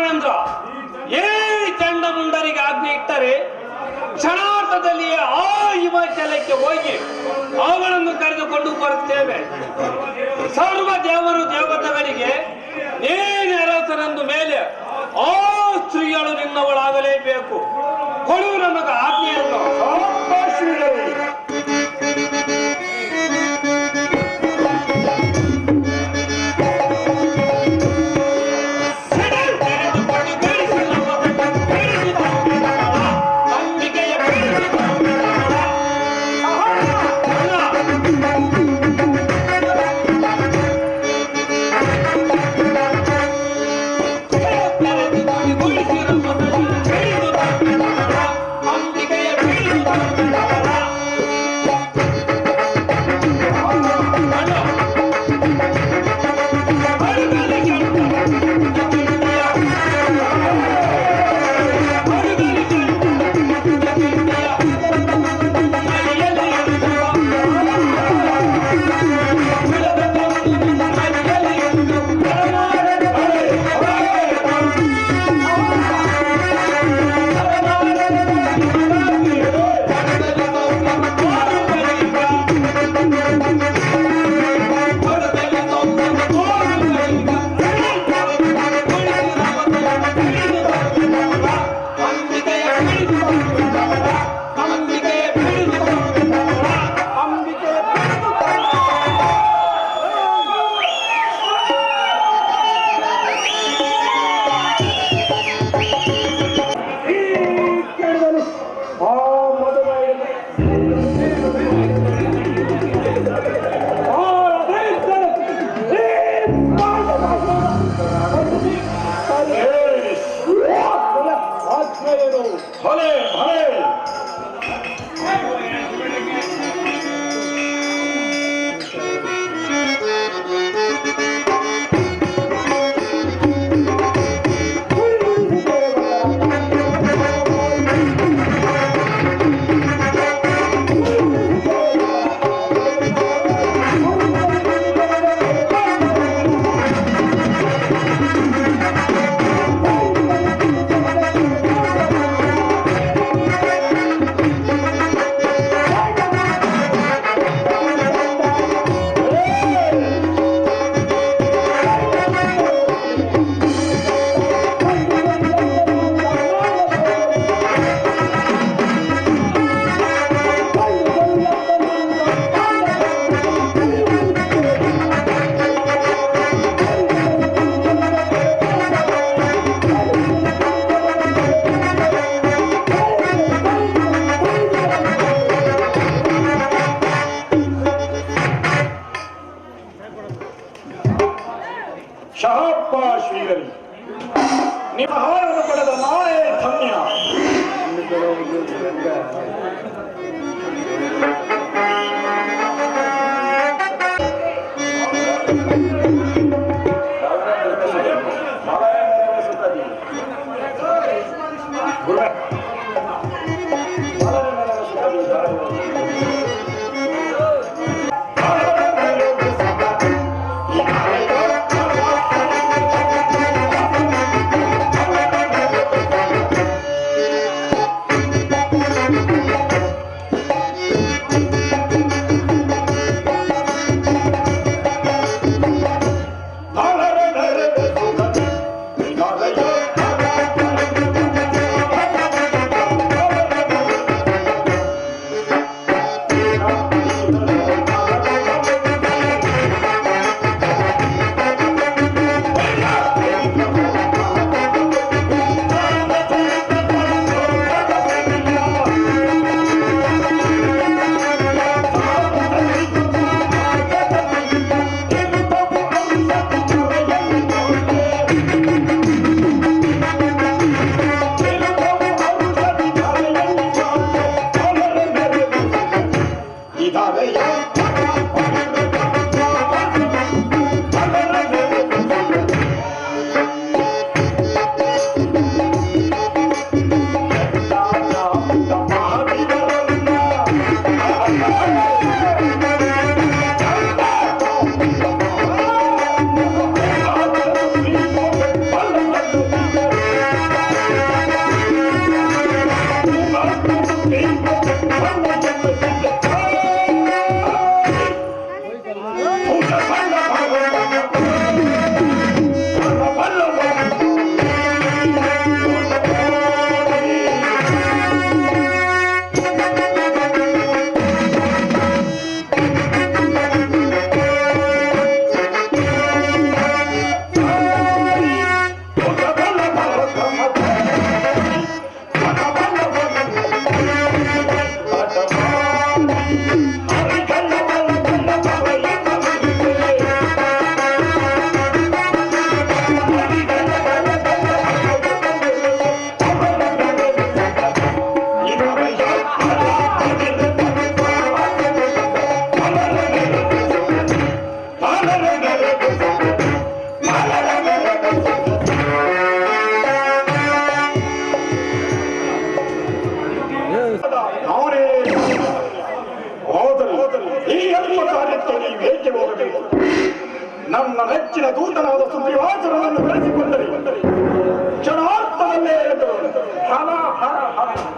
ರಾಘವೇಂದ್ರ, ಏ ಚಂಡಮುಂಡರಿಗೆ ಆಜ್ಞೆ ಇಟ್ಟರೆ ಕ್ಷಣಾರ್ಥದಲ್ಲಿಯೇ ಆ ಹಿಮಾಚಲಕ್ಕೆ ಹೋಗಿ ಅವುಗಳನ್ನು ಕರೆದುಕೊಂಡು ಬರುತ್ತೇವೆ. ಸರ್ವ ದೇವರು ದೇವತೆಗಳಿಗೆ ನೀನೇ ಅರಸನೆಂದು ಮೇಲೆ ಆ ಸ್ತ್ರೀಗಳು ನಿನ್ನವಳಾಗಲೇಬೇಕು. ಕೊಡು ನಮಗ ಆಜ್ಞೆಯನ್ನು.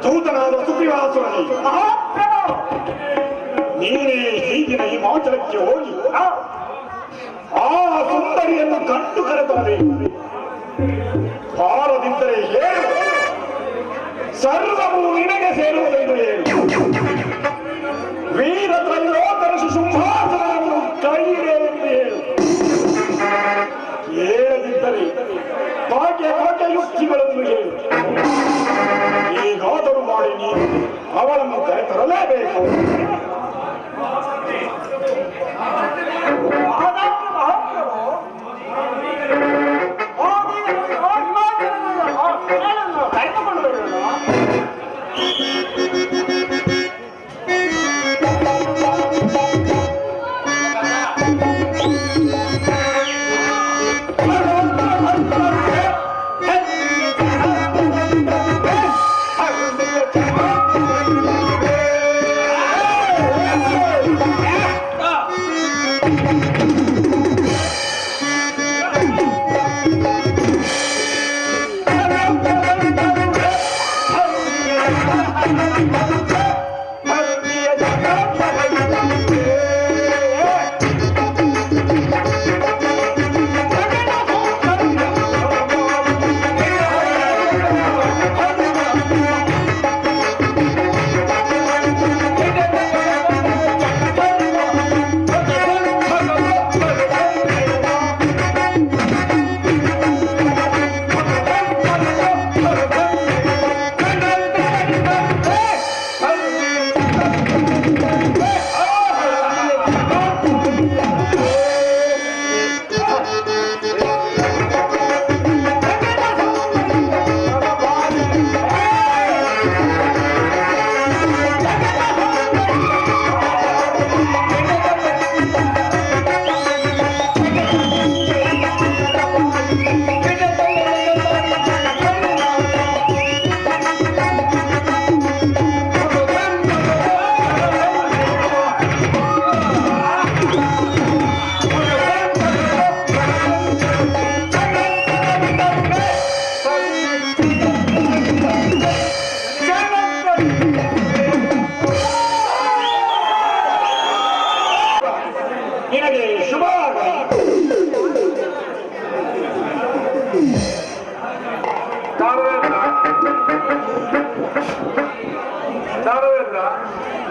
ದೂತನಾದ ಸುಗ್ರೀವಾಸುರನೇ, ನೀನೇ ಹೀಗಿನ ಹಿಮಾಚಲಕ್ಕೆ ಹೋಗಿ ಆ ಸುಂದರಿಯನ್ನು ಕಂಡು ಕರೆತರದೆ ಬಾರದಿದ್ದರೆ ಹೇಳು, ಸರ್ವವು ನಿನಗೆ ಸೇರುವುದೆಂದು ಹೇಳು. ವೀರ ತ್ರೈಲೋಕರಸು ಸಿಂಹಾಸನವನ್ನು ಕೈಯಿದೆ ಎಂದು ಹೇಳು. ಹೇಳದಿದ್ದರೆ ಭಾಗ್ಯ ಯುಕ್ತಿಗಳನ್ನು ಹೇಳು. ಹೇಗಾದರೂ ಮಾಡಿ ನೀನು ಅವಳನ್ನು ಕರೆತರಲೇಬೇಕು.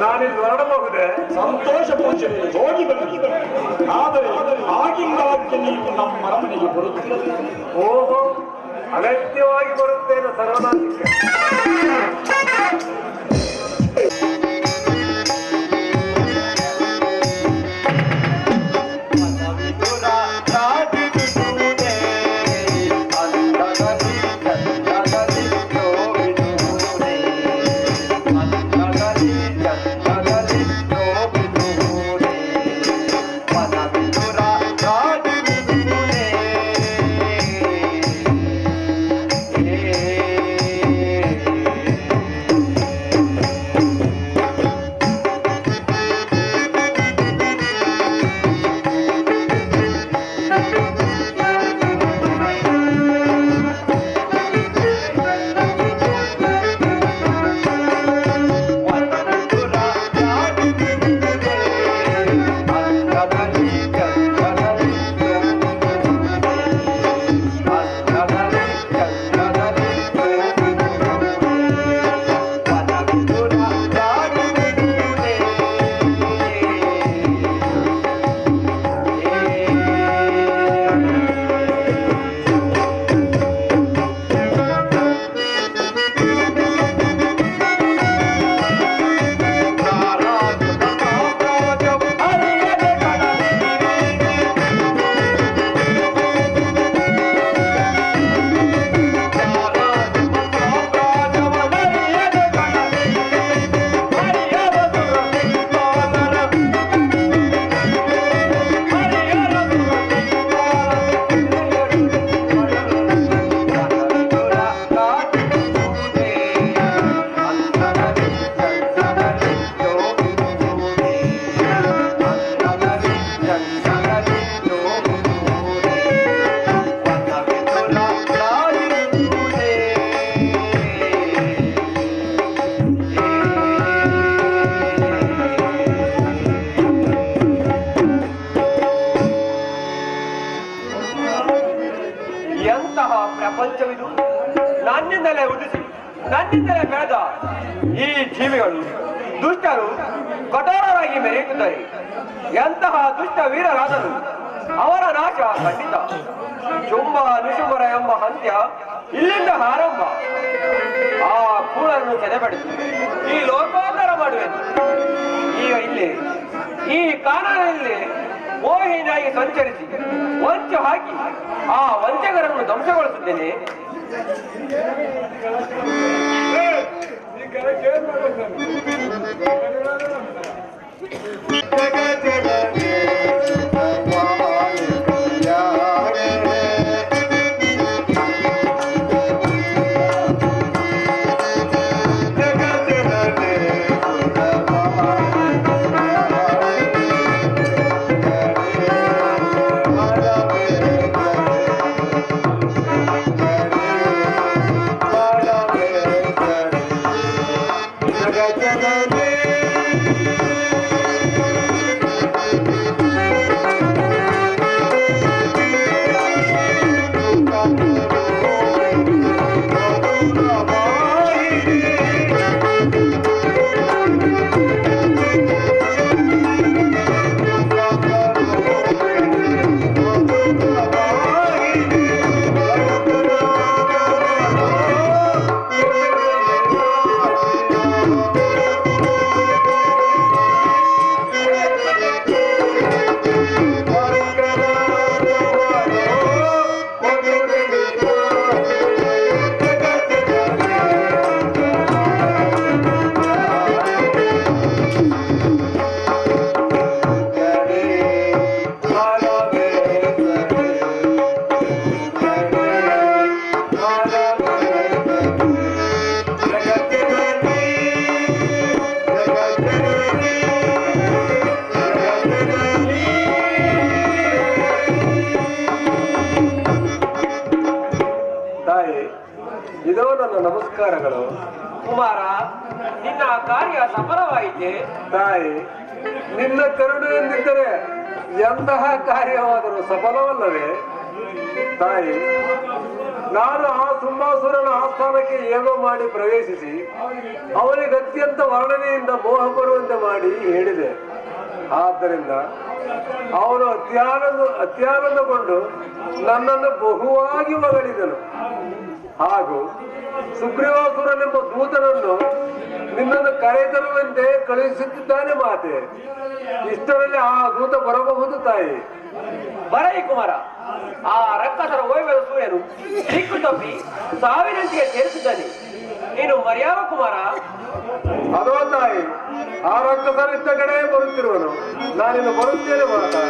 ನಾನಿಲ್ಲಿ ಹೊರಡಬಹುದೇ? ಸಂತೋಷ ಪೂಜನೆ ಹೋಗಿ ಬನ್ನಿ. ಆದರೆ ಆಗಿಂದಾಗ್ಗೆ ನೀವು ನಮ್ಮ ಅರಮನೆಗೆ ಬರುತ್ತೀರಿ. ಓಹೋ, ಅಗತ್ಯವಾಗಿ ಬರುತ್ತೇನೆ ಸರ್ವನಾಥಕ್ಕೆ. ನನ್ನಿಂದಲೇ ಉದಿಸಿ ನನ್ನಿಂದಲೇ ಬೆಳೆದ ಈ ಜೀವಿಗಳು ದುಷ್ಟರು ಕಠೋರರಾಗಿ ಮೆರೆಯುತ್ತಿದ್ದಾರೆ. ಎಂತಹ ದುಷ್ಟ ವೀರರಾದರು ಅವರ ನಾಶ ಖಂಡಿತ. ಶುಂಭ ನಿಶುಂಭರ ಎಂಬ ಅಂತ್ಯ ಇಲ್ಲಿಂದ ಆರಂಭ. ಆ ಕೂಳನ್ನು ಸೆರೆಪಡಿಸಿ ಈ ಲೋಕೋದ್ಧಾರ ಮಾಡುವೆನು. ಈಗ ಇಲ್ಲಿ ಈ ಕಾನೂನಿನಲ್ಲಿ ಮೋಹಿನಿಯಾಗಿ ಸಂಚರಿಸಿ ವಂಚ ಹಾಕಿ ಆ ವಂಚಕರನ್ನು ಧ್ವಂಸಗೊಳಿಸುತ್ತೇನೆ. ಇದೋ ನನ್ನ ನಮಸ್ಕಾರಗಳು. ಕುಮಾರ, ನಿನ್ನ ಕಾರ್ಯ ಸಫಲವಾಯಿತೆ. ತಾಯಿ, ನಿನ್ನ ಕರುಣೆ ಎಂದಿದ್ದರೆ ಎಂತಹ ಕಾರ್ಯವಾದರೂ ಸಫಲವಲ್ಲವೇ? ತಾಯಿ, ನಾನು ಆ ಸುಂಬಾಸುರನ ಆಸ್ಥಾನಕ್ಕೆ ಏನೋ ಮಾಡಿ ಪ್ರವೇಶಿಸಿ ಅವನಿಗೆ ಅತ್ಯಂತ ವರ್ಣನೆಯಿಂದ ಮೋಹ ಬರುವಂತೆ ಮಾಡಿ ಹೇಳಿದೆ. ಆದ್ದರಿಂದ ಅವನು ಅತ್ಯಾನಂದಗೊಂಡು ನನ್ನನ್ನು ಬಹುವಾಗಿ ಹೊಗಳಿದನು. ಹಾಗೂ ಸುಗ್ರೀವಾಸುರನೆಂಬ ದೂತನನ್ನು ನಿನ್ನನ್ನು ಕರೆತರುವಂತೆ ಕಳುಹಿಸುತ್ತಿದ್ದಾನೆ ಮಾತೆ. ಇಷ್ಟರಲ್ಲಿ ಆ ದೂತ ಬರಬಹುದು ತಾಯಿ. ಬರಲಿ ಕುಮಾರ. ಆ ರಕ್ಕಸರ ವೈಭವ ಸೂರ್ಯನು ದಿಕ್ಕು ತಪ್ಪಿ ಸಾವಿನಂತೆಯೇ ಸೇರಿಸಿದ್ದಾನೆ. ನೀನು ಮರ್ಯಾವ ಕುಮಾರ? ಅದೋ ತಾಯಿ, ಆ ರಕ್ಕಸರಿದ್ದ ಕಡೆ ಬರುತ್ತಿರುವನು. ನಾನಿನ್ನು ಬರುತ್ತೇನೆ ಮಾತಾ.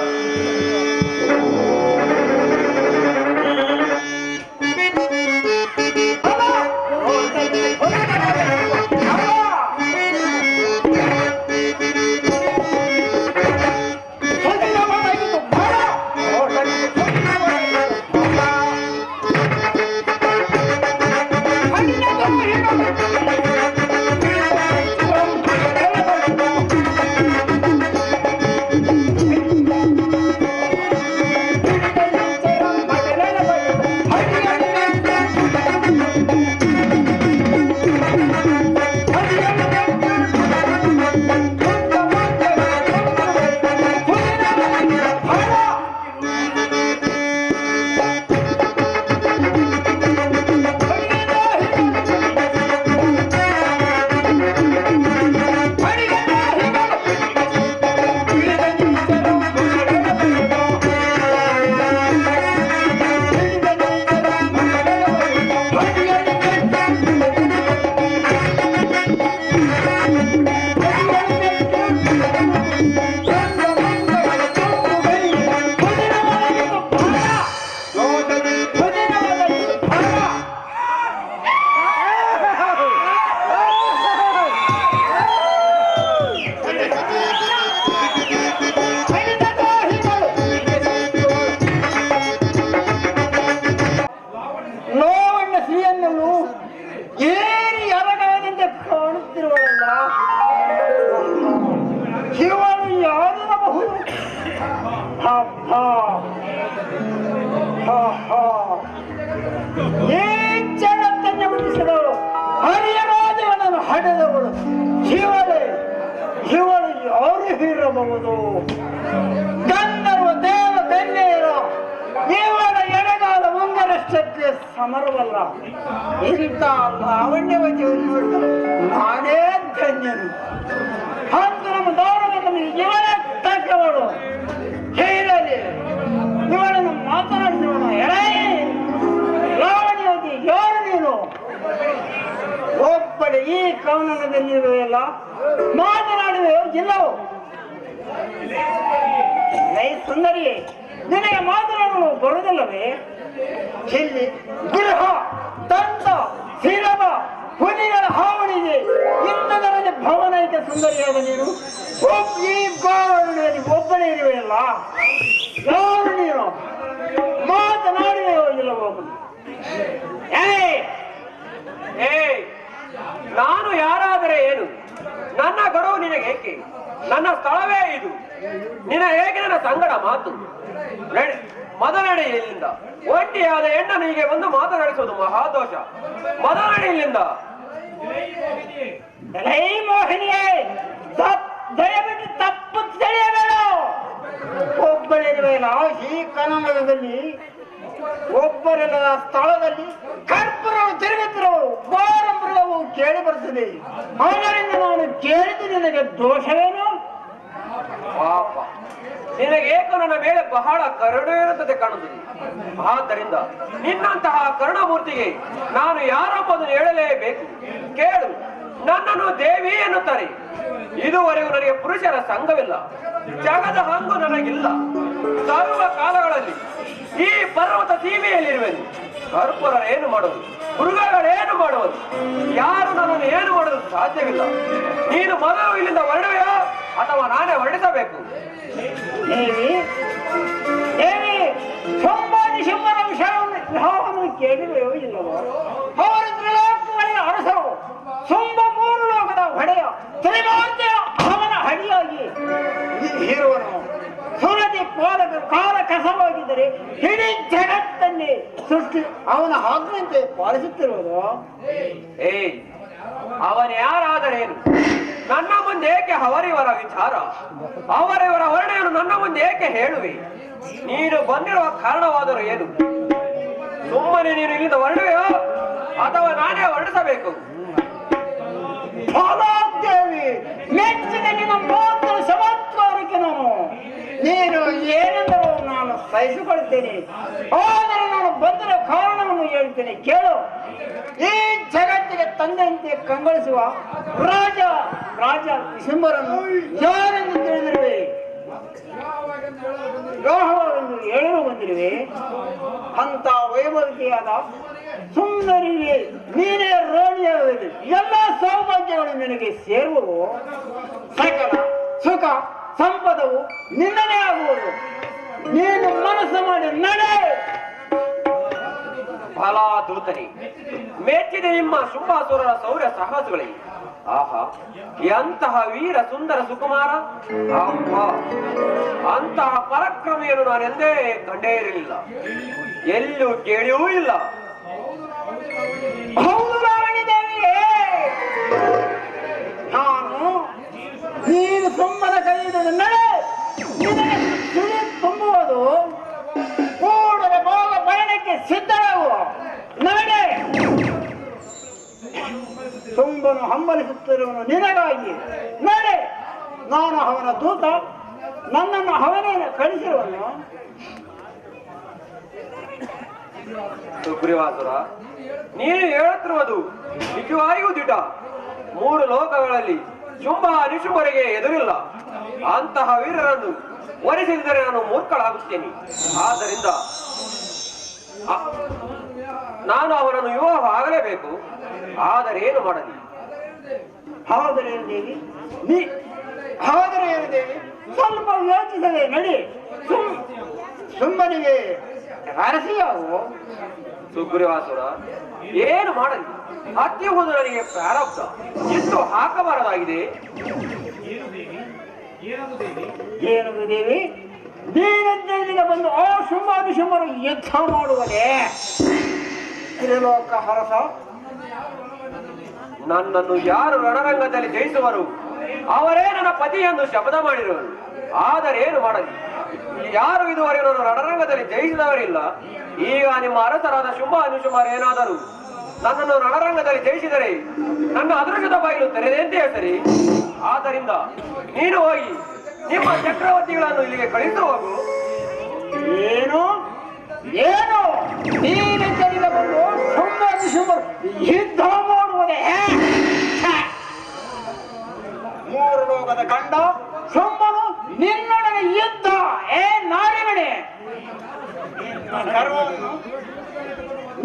ಈ ಜಗತ್ತನ್ನು ಎನ್ನಬಹುದು. ಗಂಧರ್ವ ದೇವ ಕನ್ಯೆಯರು ಇವರ ಎಡಗಾಲ ಉಂಗರಷ್ಟಕ್ಕೆ ಸಮರವಲ್ಲ. ಇಂಥ ಲಾವಣ್ಯವತಿಯನ್ನು ನೋಡಿದರು ನಾನೇ ಧನ್ಯನು. ಅಂದು ನಮ್ಮ ಗೌರವದಲ್ಲಿ ಇವರ ತಕ್ಕವಳು ಹೇಳಲಿ ಇವಳನ್ನು ಮಾತನಾಡಿಸೋಣ. ಎಡೇ ಲಾವಣ್ಯವತಿ ಯಾರು ನೀನು? ಒಬ್ಬಳೆ ಈ ಕವನದಲ್ಲಿರುವೆಯಲ್ಲ, ಮಾತನಾಡುವೆಯೋ ಇಲ್ಲವೋ? ಸುಂದರಿ, ನಿನಗೆ ಮಾತನಾಡಲು ಬರುವುದಿಲ್ಲವೇ? ಇಲ್ಲಿ ಗೃಹ ದಂತ ಶಿರವ ಹುಲಿಗಳ ಹಾವಳಿಗೆ ಇಂಥದರಲ್ಲಿ ಭವನೈಕ ಸುಂದರಿಯಾದ ನೀನು ಈ ಗೋವರ್ಣದಲ್ಲಿ ಒಬ್ಬನೇ ಇರುವೆಯಲ್ಲ, ಯಾರು ನೀನು? ಮಾತನಾಡುವೆಯೋ ಇಲ್ಲವೋ? ನಾನು ಯಾರಾದರೆ ಏನು? ನನ್ನ ಗಡುವು ನಿನಗೇಕೆ? ನನ್ನ ಸ್ಥಳವೇ ಇದು. ನಿನ ಹೇಗೆ ನನ್ನ ಸಂಗಡ ಮಾತು? ಮೊದಲನೇ ಇಲ್ಲಿಂದ ಒಂಟಿಯಾದ ಹೆಣ್ಣನ್ನು ಹೀಗೆ ಒಂದು ಮಾತನಾಡಿಸುವುದು ಮಹಾದೋಷ. ಮೊದಲನೇ ಇಲ್ಲಿಂದ. ಮೋಹಿನಿಯೇ, ದಯವಿಟ್ಟು ತಪ್ಪು ತಿಳಿಯಬೇಡ. ಒಬ್ಬರಿರುವೆಯಲ್ಲ ಈ ಕನ್ನಡದಲ್ಲಿ, ಒಬ್ಬರಿಲ್ಲದ ಸ್ಥಳದಲ್ಲಿ ಕರ್ಪೂರವು ತಿರುಗುತ್ತಿರುವ ಗೋರಂಬರವು ಕೇಳಿ ಬರುತ್ತದೆ. ಅದರಿಂದ ನಾನು ಕೇಳಿದ್ದು ನಿನಗೆ ದೋಷವೇನು? ಪಾಪ, ನಿನಗೇಕೋ ನನ್ನ ಮೇಲೆ ಬಹಳ ಕರುಣೆ ಇರುತ್ತದೆ ಕಾಣುತ್ತದೆ. ಆದ್ದರಿಂದ ನಿನ್ನಂತಹ ಕರುಣಾಮೂರ್ತಿಗೆ ನಾನು ಯಾರೊಬ್ಬದನ್ನು ಹೇಳಲೇಬೇಕು. ಕೇಳು, ನನ್ನನ್ನು ದೇವಿ ಎನ್ನುತ್ತಾರೆ. ಇದುವರೆಗೂ ನನಗೆ ಪುರುಷರ ಸಂಘವಿಲ್ಲ, ಜಗದ ಹಂಗು ನನಗಿಲ್ಲ. ಸರ್ವ ಕಾಲಗಳಲ್ಲಿ ಈ ಪರ್ವತ ಸೀಮೆಯಲ್ಲಿರುವೆನು. ಕರ್ಪೂರರೇನು ಮಾಡುವುದು, ಮೃಗಗಳೇನು ಮಾಡುವುದು, ಯಾರು ನನ್ನನ್ನು ಏನು ಮಾಡಲು ಸಾಧ್ಯವಿಲ್ಲ. ನೀನು ಮೊದಲು ಇಲ್ಲಿಂದ ಹೊರಡುವೆಯೋ ಅಥವಾ ನಾನೇ ಹೊರಡಿಸಬೇಕು? ದೇವಿ ದೇವಿ, ಸಂಪಾದಿ ಶಂಬರ ವಿಷಯವನ್ನು ಕೇಳಿವೆಯೋ ಇಲ್ಲವೋ? ಅವರು ತ್ರಿಲೋಕಗಳಿಗೆ ಅರಸರು, ಸುಂಬ ಮೂರು ಲೋಕದ ಹೊಡೆಯ ತ್ರಿಮೂರ್ತಿಯ ಅವನ ಹಡಿಯಾಗಿ ಇರುವನು. ಸುರತಿ ಕಾಲ ಕಸವಾಗಿದ್ದರೆ ಇಡೀ ಜಗತ್ತನ್ನೇ ಸೃಷ್ಟಿ ಅವನ ಹಾಗಂತೆ ಪಾಲಿಸುತ್ತಿರುವುದು. ಅವನ ಯಾರಾದರೇನು? ನನ್ನ ಮುಂದೆ ಏಕೆ ಅವರಿವರ ವಿಚಾರ, ಅವರಿವರ ವರ್ಣೆಯನ್ನು ನನ್ನ ಮುಂದೆ ಏಕೆ ಹೇಳುವೆ? ನೀನು ಬಂದಿರುವ ಕಾರಣವಾದರೂ ಏನು? ಸುಮ್ಮನೆ ನೀನು ಇಲ್ಲಿಂದ ಹೊರಡುವೆಯೋ ಅಥವಾ ನಾನೇ ಹೊರಡಿಸಬೇಕು? ದೇವಿ, ಮೆಚ್ಚಿದ ನಿನ್ನ ಮಾತ್ರ ಸಮತ್ವರಕ್ಕೆ ನೀನು ಏನೆಂದರೂ ನಾನು ಸಹಿಸಿಕೊಳ್ಳುತ್ತೇನೆ. ಆದರೆ ನಾನು ಬಂದಿರೋ ಕಾರಣವನ್ನು ಹೇಳ್ತೇನೆ, ಕೇಳು. ಈ ಜಗತ್ತಿಗೆ ತಂದೆಯಂತೆ ಕಂಗೊಳಿಸುವ ರಾಜ ವಿಶಂಬರನ್ನು ಯಾರೆಂದು ತಿಳಿದಿರುವೆ? ದ್ರೋಹವೆಂದು ಹೇಳಲು ಬಂದಿರುವೆ. ಅಂತ ವೈಭವಿಕೆಯಾದ ಸುಂದರಿಗೆ ನೀನೇ ರಾಣಿಯಾಗಲಿ. ಎಲ್ಲ ಸೌಭಾಗ್ಯಗಳು ನಿನಗೆ ಸೇರುವವು. ಸಕಲ ಸುಖ ಸಂಪದವು ನಿನ್ನದೇ ಆಗುವುದು. ನೀನು ಮನಸ್ಸು ಮಾಡಿ ನಡೆ. ಫಲಾದೂತನಿ, ಮೆಚ್ಚಿದೆ ನಿಮ್ಮ ಶುಂಭಾಸುರರ ಶೌರ್ಯ ಸಾಹಸಗಳಿಗೆ. ಆಹಾ, ಎಂತಹ ವೀರ ಸುಂದರ ಸುಕುಮಾರ! ಅಪ್ಪ, ಅಂತಹ ಪರಾಕ್ರಮಿಯನ್ನು ನಾನೆಂದೇ ಕಂಡೇ ಇರಲಿಲ್ಲ, ಎಲ್ಲೂ ಕೇಳಿಯೂ ಇಲ್ಲ. ಹೌದು ರಾವಣಿ ದೇವಿಯೇ, ನಾನು ನೀನು ಸುಮ್ಮನ ಕೈ ಹಿಡಿದು ನಡೆ. ನಿನಗೆ ಸುಳಿ ತುಂಬುವುದು. ಕೂಡಲೇ ಬಾಲ ಪಯಣಕ್ಕೆ ಸಿದ್ಧರಾಗುವ. ನಡೆ. ತುಂಬನು ಹಂಬಲಿಸುತ್ತಿರುವನು ನಿನಗಾಗಿ. ನಡೆ. ನಾನು ಅವನ ದೂತ, ನನ್ನನ್ನು ಅವನೇ ಕಳಿಸಿರುವನು. ಸುಗ್ರೀವಾಸುರ, ನೀನು ಹೇಳುತ್ತಿರುವುದು ನಿಜವಾಗಿಯೂ ದಿಟ. 3 ಲೋಕಗಳಲ್ಲಿ ಶುಂಭ ನಿಶುಂಭರಿಗೆ ಎದುರಿಲ್ಲ. ಅಂತಹ ವೀರರನ್ನು ವರಿಸಿದರೆ ನಾನು ಮೂರ್ಖಳಾಗುತ್ತೇನೆ. ಆದ್ದರಿಂದ ನಾನು ಅವರನ್ನು ವಿವಾಹವಾಗಲೇಬೇಕು. ಆದರೆ ಏನು ಮಾಡಲಿ? ಆದರೆ ದೇವಿ, ಸ್ವಲ್ಪ ಯೋಚಿಸದೆ ನಡಿ. ಸುಮ್ಮನಿಗೆ ಅರಸಿಯಾವು. ಸುಗ್ರೀವಾಸುರ, ಏನು ಮಾಡಲಿ? ಹತ್ಯೆಹುದು ನನಗೆ ಪ್ರಾರಬ್ಧ. ಎಷ್ಟು ಹಾಕಬಾರದಾಗಿದೆ. ಏನು ದೇವಿ, ನೀನಿದ್ದ ಬಂದು ಆ ಶುಂಭಾದಿಶುಂಭರು ಯುದ್ಧ ಮಾಡುವನೇ? ತ್ರಿಲೋಕ ಹರಸ ನನ್ನನ್ನು ಯಾರು ರಣರಂಗದಲ್ಲಿ ಜಯಿಸುವರು ಅವರೇ ನನ್ನ ಪತಿ ಎಂದು ಶಪಥ ಮಾಡಿರುವರು. ಆದರೆ ಏನು ಮಾಡಲಿ, ಯಾರು ಇದುವರೆಗೆ ನಾನು ರಣರಂಗದಲ್ಲಿ ಜಯಿಸಿದವರಿಲ್ಲ. ಈಗ ನಿಮ್ಮ ಅರಸರಾದ ಶುಂಭ ಅನುಶುಭರೇನಾದರೂ ನನ್ನನ್ನು ರಣರಂಗದಲ್ಲಿ ಜಯಿಸಿದರೆ ನನ್ನ ಅದೃಷ್ಟದ ಬಾಗಿಲು ತೆರೆದಂತೆ ಸರಿ. ಆದ್ದರಿಂದ ನೀನು ಹೋಗಿ ನಿಮ್ಮ ಚಕ್ರವರ್ತಿಗಳನ್ನು ಇಲ್ಲಿಗೆ ಕಳಿಸಿ ಹೋಗು. ಏನು ಏನು ನೀನು ತೆಗೆದುಕೊಂಡು ಶುಂಭರು ಯುದ್ಧ ಮಾಡುವುದೇ? ಮೂರು ಲೋಕದ ಕಂಡ ಶುಂಭನು ನಿನ್ನೊಡನೆ ಯುದ್ಧ? ನಾರಿಮಣಿ,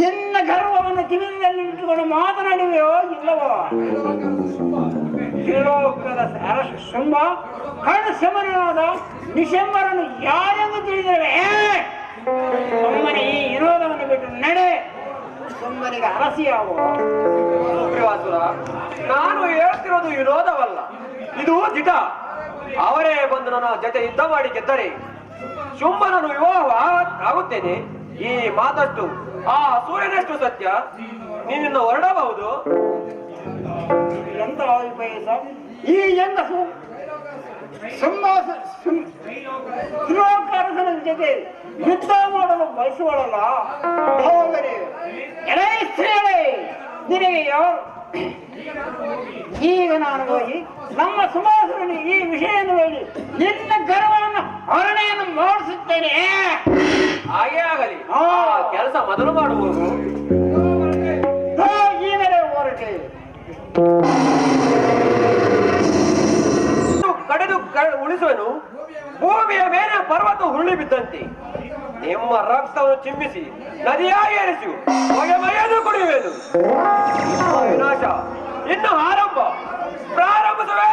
ನಿನ್ನ ಗರ್ವವನ್ನು ಕಿವಿಯಲ್ಲಿ ಇಟ್ಟುಕೊಂಡು ಮಾತನಾಡುವೆಯೋ ಇಲ್ಲವೋ? ತ್ರಿಲೋಕದ ಅರಸ ಶುಂಭ ಕಣಶಮನಾದ ನಿಶಂಬರನು ಯಾರೆಂದು ತಿಳಿದಿರುವೆ? ಒಮ್ಮನೆ ಈ ವಿರೋಧವನ್ನು ಬಿಟ್ಟು ನಡೆ, ಸುಮ್ಮನಿಗೆ ಅರಸಿಯಾವು. ನಾನು ಹೇಳ್ತಿರೋದು ವಿರೋಧವಲ್ಲ, ಇದು ದಿಟ. ಅವರೇ ಬಂದು ನನ್ನ ಜೊತೆ ಯುದ್ಧ ಮಾಡಿ ಗೆದ್ದರೆ ಶುಂಭನನ್ನು ವಿವಾಹ ಆಗುತ್ತೇನೆ. ಈ ಮಾತಷ್ಟು ಆ ಸೂರ್ಯನಷ್ಟು ಸತ್ಯ. ನೀನಿನ್ನು ಹೊರಡಬಹುದು. ಎಂತ ಬಯಸ ಈ ಹೆಂಗಸು ತ್ರಿಲೋಕರಸನ ಜೊತೆ ಯುದ್ಧ ಮಾಡಲು ಬಯಸುವಳಲ್ಲ. ಹೋಗಲಿ ಎಳೆ ಸ್ತ್ರೀಯಳೇ, ನಿನಗೆ ಯಾರು? ಈಗ ನಾನು ಹೋಗಿ ನಮ್ಮ ಸುಮಾಸರನ್ನು ಈ ವಿಷಯವನ್ನು ಹೇಳಿ ನಿನ್ನ ಗರ್ವವನ್ನು ಹರಣೆಯನ್ನು ಮಾಡಿಸುತ್ತೇನೆ. ಹಾಗೇ ಆಗಲಿ. ಕೆಲಸ ಮೊದಲು ಮಾಡುವುದು. ಈಗಲೇ ಹೊರಟೆ ಕಡೆದು ಉಳಿಸುವೆನು. ಭೂಮಿಯ ಮೇಲೆ ಪರ್ವತ ಹುರುಳಿ ಬಿದ್ದಂತೆ ನಿಮ್ಮ ರಕ್ತವನ್ನು ಚಿಮ್ಮಿಸಿ ನದಿಯಾಗಿ ಏರಿಸಿ ಹೊಗೆ ಮರೆಯದು ಕುಡಿಯುವೆನು. ವಿನಾಶ ಇನ್ನು ಆರಂಭ. ಪ್ರಾರಂಭಿಸುವೆ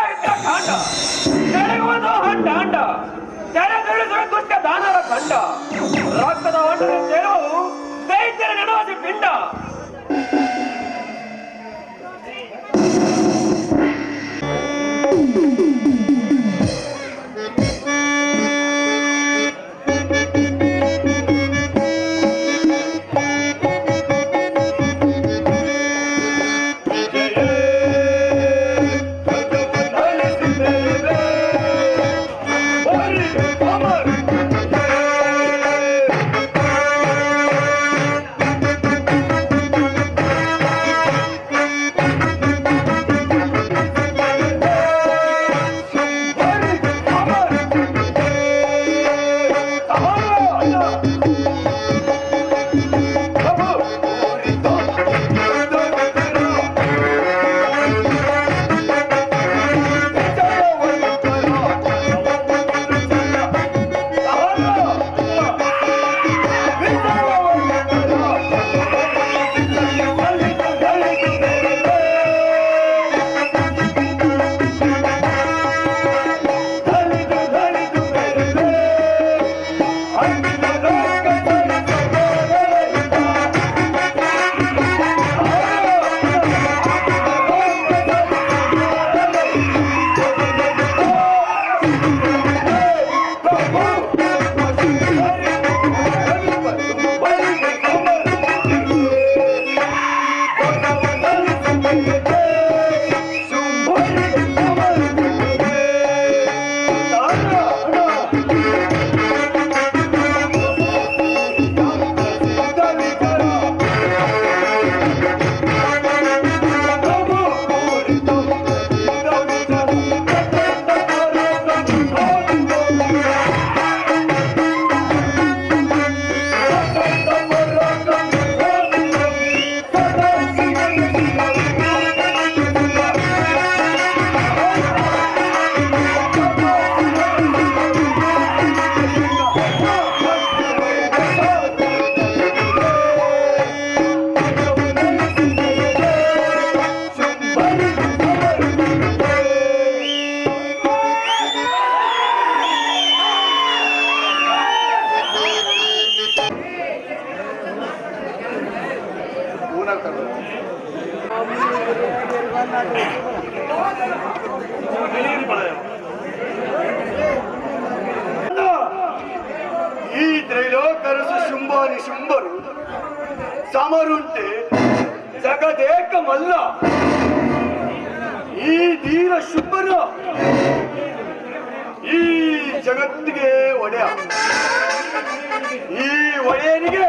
ಕಾಂಡ. ನಡೆಯುವುದು ಹಂಡ ಜಡದುಳಿಸುವ ದುಷ್ಟ ದಾನರ ಕಂಡ. ರಕ್ತದ ಹೊಂಡದ ತೆರವು ದೈತ್ಯರ ನೆನವಸಿ ಪಿಂಡ. ಈ ತ್ರೈಲೋಕರಸು ಶುಂಭಾನಿ ಶುಂಭರು ಸಮರುಂಟೆ ಜಗದೇಕ ಮಲ್ಲ ಈ ಧೀರ ಶುಭ್ರ ಈ ಜಗತ್ತಿಗೆ ಒಡೆಯ. ಈ ಒಡೆಯನಿಗೆ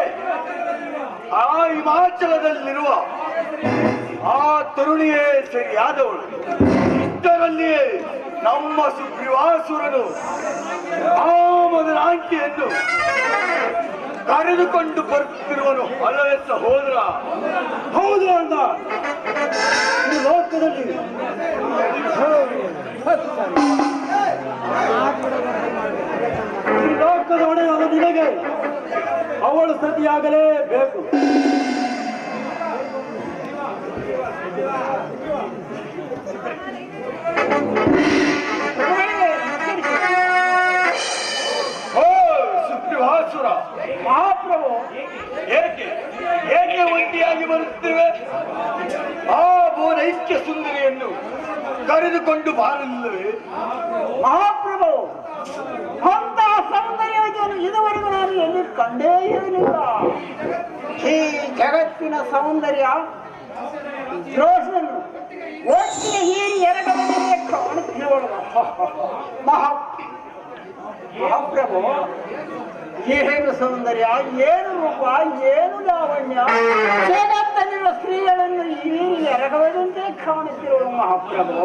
ಆ ಹಿಮಾಚಲದಲ್ಲಿರುವ ಆ ತರುಣಿಯೇ ಸರಿಯಾದವಳು. ಇಷ್ಟರಲ್ಲಿಯೇ ನಮ್ಮ ಸುಗ್ರೀವಾಸುರನು ಆ ಮೊದಲಾಂಕಿಯನ್ನು ಕರೆದುಕೊಂಡು ಬರುತ್ತಿರುವನು ಅಲ್ಲವೇ ಸಹೋದರ? ಹೌದು ಅಣ್ಣ, ಈ ಲೋಕದಲ್ಲಿ ಈ ಲೋಕದ ಒಡೆಯದ ನಿನಗೆ ಅವಳು ಸತಿಯಾಗಲೇಬೇಕು. ಓ ಸುಗ್ರೀವಾಸುರ, ಮಹಾಪ್ರಭು, ಏಕೆ ಏಕೆ ಒಂಟಿಯಾಗಿ ಬರುತ್ತಿರುವೆ? ಆ ಬೋರೈಕ್ಯ ಸುಂದರಿಯನ್ನು ಕರೆದುಕೊಂಡು ಬಾರಲಿಲ್ಲವೇ? ಮಹಾಪ್ರಭು, ಅಂತಹ ಸೌಂದರ್ಯವನ್ನು ಇದುವರೆಗೂ ನಾನು ಎಲ್ಲಿ ಕಂಡೇ ಇರಲಿಲ್ಲ. ಈ ಜಗತ್ತಿನ ಸೌಂದರ್ಯ ದ್ರೋಷವನ್ನು ಒಟ್ಟಿಗೆ ಹೀರಿ ಎರಡನೇ ಕಾಣುತ್ತಿರುವಳು. ಮಹಾಪ್ರಭು, ಏನು ಸೌಂದರ್ಯ, ಏನು ರೂಪ, ಏನು ಲಾವಣ್ಯ! ಜಗತ್ತಲ್ಲಿರುವ ಸ್ತ್ರೀಗಳನ್ನು ಹೀರಿ ಎರಡದಂತೆ ಕಾಣುತ್ತಿರುವಳು ಮಹಾಪ್ರಭು.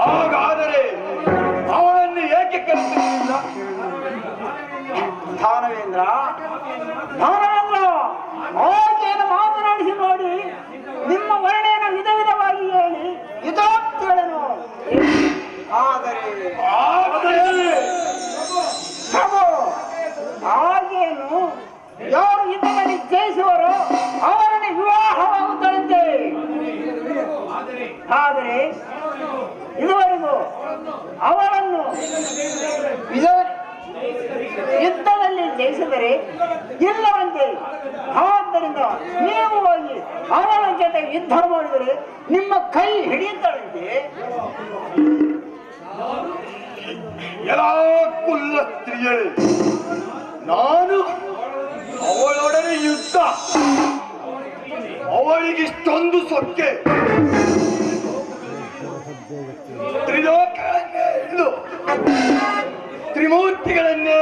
ಹಾಗಾದರೆ ಅವಳನ್ನು ಏಕೆ ಕರೆಸಿರಲಿಲ್ಲ? ದಾನವೇಂದ್ರ, ಆಕೆಯನ್ನು ಮಾತನಾಡಿಸಿ ನೋಡಿ, ನಿಮ್ಮ ವರ್ಣೆಯನ್ನು ವಿಧ ವಿಧವಾಗಿ ಹೇಳಿ ಯುದ್ಧೋಕ್ತಿಗಳನ್ನು. ಆದರೆ ಪ್ರಭು, ಹಾಗೇನು ಯಾರು ಯುದ್ಧದಲ್ಲಿ ಜಯಿಸುವರೋ ಅವರನ್ನು ವಿವಾಹವಾಗುತ್ತಂತೆ. ಆದರೆ ಇದುವರೆಗೂ ಅವಳನ್ನು ಯುದ್ಧದಲ್ಲಿ ಜಯಿಸಿದರೆ ಇಲ್ಲವಂತೆ. ಆದ್ದರಿಂದ ನೀವು ಹೋಗಿ ಅವಳ ಜೊತೆ ಯುದ್ಧ ಮಾಡಿದರೆ ನಿಮ್ಮ ಕೈ ಹಿಡಿಯುತ್ತಾಳಂತೆ. ಎಲ್ಲ ಕುಲ್ಲ ಸ್ತ್ರೀಯೇ, ನಾನು ಅವಳೊಡನೆ ಯುದ್ಧ? ಅವಳಿಗಿಷ್ಟೊಂದು ಸೊಕ್ಕೆ? ತ್ರಿಲೋಕಗಳನ್ನೇ ಹಿಡಿದು ತ್ರಿಮೂರ್ತಿಗಳನ್ನೇ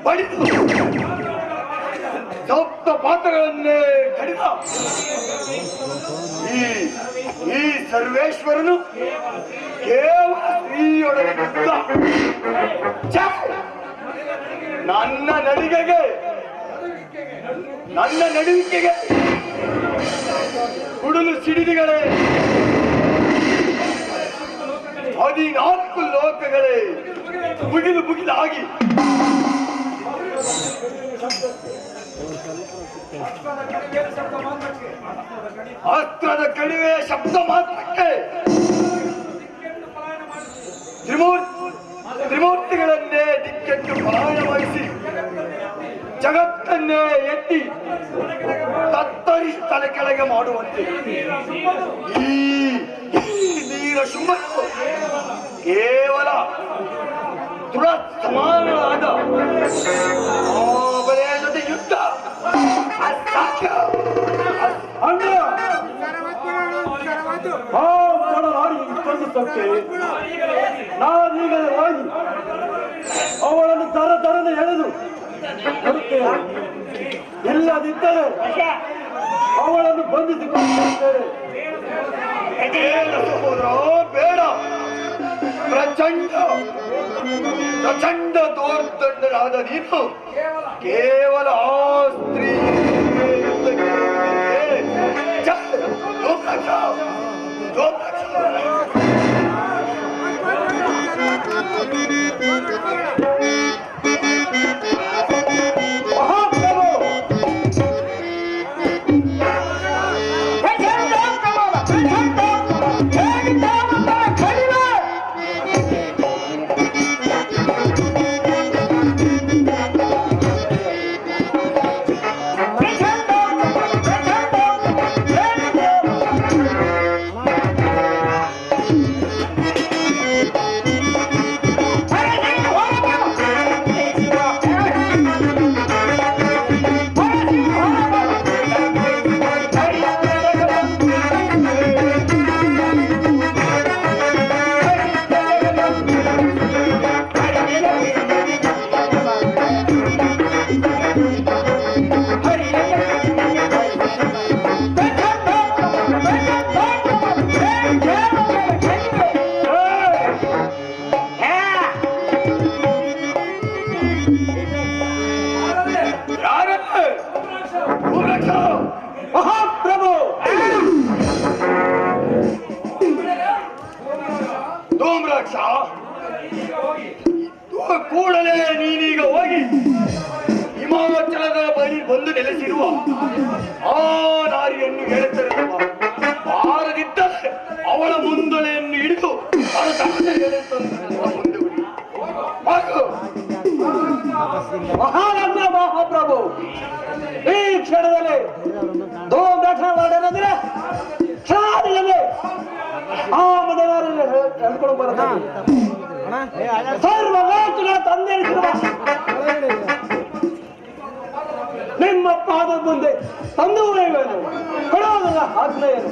ಬಡಿದು ಸಪ್ತ ಪಾತ್ರಗಳನ್ನೇ ಕಡಿದ ಈ ಸರ್ವೇಶ್ವರನು ಕೇವಲ ಸ್ತ್ರೀಯೊಡನೆ ಯುದ್ಧ? ನನ್ನ ನಡುವಿಕೆಗೆ ಕುಡಲು ಸಿಡಿದಿಗಳೇ, 14 ಲೋಕಗಳೇ ಬುಗಿಲಾಗಿ ಅಸ್ತ್ರದ ಕಣಿವೆಯ ಶಬ್ದ ಮಾತ್ರಕ್ಕೆ ತ್ರಿಮೂರ್ತಿಗಳನ್ನೇ ದಿಕ್ಕೆಟ್ಟು ಪಲಾಯನ ವಹಿಸಿ ಜಗತ್ತನ್ನೇ ಎತ್ತಿ ತತ್ತರಿಸಿ ತಲೆ ಕೆಳಗೆ ಮಾಡುವಂತೆ ಈ ನೀರ ಶುಂಭನು ಕೇವಲ ದೃಢ ಸಮಾನವಾದ ಬಲೆಯ ಜೊತೆ ಯುದ್ಧ ಅಸಾಧ್ಯ. ಮಾಡಿ ಇಷ್ಟೊಂದು ಸೊಕ್ಕೆ ನಾನೀಗಲೇ ಹೋಗಿ ಅವಳನ್ನು ತರತರನೆ ಎಳೆದು ಬರುತ್ತೇನೆ. ಇಲ್ಲದಿದ್ದರೆ ಅವಳನ್ನು ಬಂಧಿಸಿಕೊಳ್ಳುತ್ತೇನೆ. ಬೇಡ, ಪ್ರಚಂಡ ದೋರ್ದಂಡರಾದ ನೀನು ಕೇವಲ ಆ ಸ್ತ್ರೀ ಕೂಡಲೇ ನೀನೀಗ ಹೋಗಿ ಹಿಮಾಚಲದ ಬಳಿ ಬಂದು ನೆಲೆಸಿರುವ ಆ ನಾರಿಯನ್ನು ಹೇಳುತ್ತಾರೆ. ಬಾರದಿದ್ದರೆ ಅವಳ ಮುಂದಲೆಯನ್ನು ಹಿಡಿದು ಮಹಾನಂದ ಮಹಾಪ್ರಭು ಈ ಕ್ಷಣದಲ್ಲಿ ದಕ್ಷಿಣ ಮಾಡಿದ್ರೆ ಕ್ಷಣದಲ್ಲಿ ಆ ಮದಗಾರನ್ನು ಹೇಳ್ಕೊಂಡು ಬರುತ್ತಾರೆ. ಸರ್ವಲೋಕನ ತಂದೆ ನಿಮ್ಮ ಪಾದದ ಮುಂದೆ ತಂದು ಕೊಡುವುದಲ್ಲ ಆಜ್ಞೆಯನ್ನು.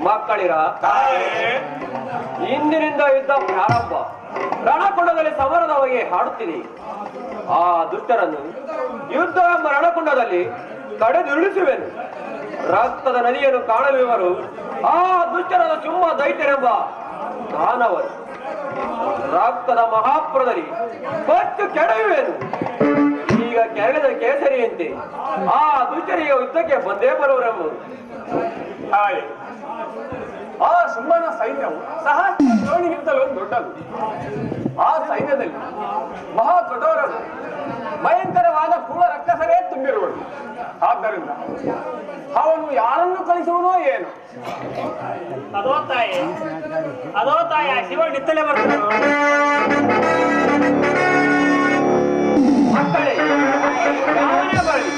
ಮಕ್ಕಳಿರ ಇಂದಿನಿಂದ ಯುದ್ಧ ಪ್ರಾರಂಭ. ರಣಕುಂಡದಲ್ಲಿ ಸಮರದ ಬಗೆ ಹಾಡುತ್ತಿದೆ. ಆ ದುಷ್ಟರನ್ನು ಯುದ್ಧ ಎಂಬ ರಣಕುಂಡದಲ್ಲಿ ಕಡೆದುರುಳಿಸುವೆನು. ರಕ್ತದ ನದಿಯನ್ನು ಕಾಣಲು ಇವರು ಆ ದುಷ್ಟರದ ಸಿಂಹ ದೈತ್ಯರೆಂಬ ದಾನವರು. ರಕ್ತದ ಮಹಾಪುರದಲ್ಲಿ ಬಚ್ಚು ಕೆಡಯುವೆನು. ಈಗ ಕೆರಳಿದ ಕೇಸರಿಯಂತೆ ಆ ದುಷ್ಟರಿಗೆ ಯುದ್ಧಕ್ಕೆ ಬಂದೇ ಬರುವರೆಂಬುದು. ಆ ಸಿಂಹನ ಸೈನ್ಯವು ಸಹಸ್ರ ದ್ರೋಣಿಗಿಂತಲೂ ದೊಡ್ಡದು. ಆ ಸೈನ್ಯದಲ್ಲಿ ಮಹಾ ದೊಡ್ಡವರನ್ನು ಭಯಂಕರವಾದ ಕ್ರೂರ ರಕ್ತಸರೇ ತುಂಬಿರುವುದು. ಆದ್ದರಿಂದ ಅವನು ಯಾರನ್ನು ಕಳಿಸುವನೋ ಏನು. ಅದೋ ತಾಯಿ ಶಿವ ನಿತ್ತಲೇ ಬರ್ತಾನೆ. ಮಕ್ಕಳೇ ಯಾವನೇ ಬರಲಿ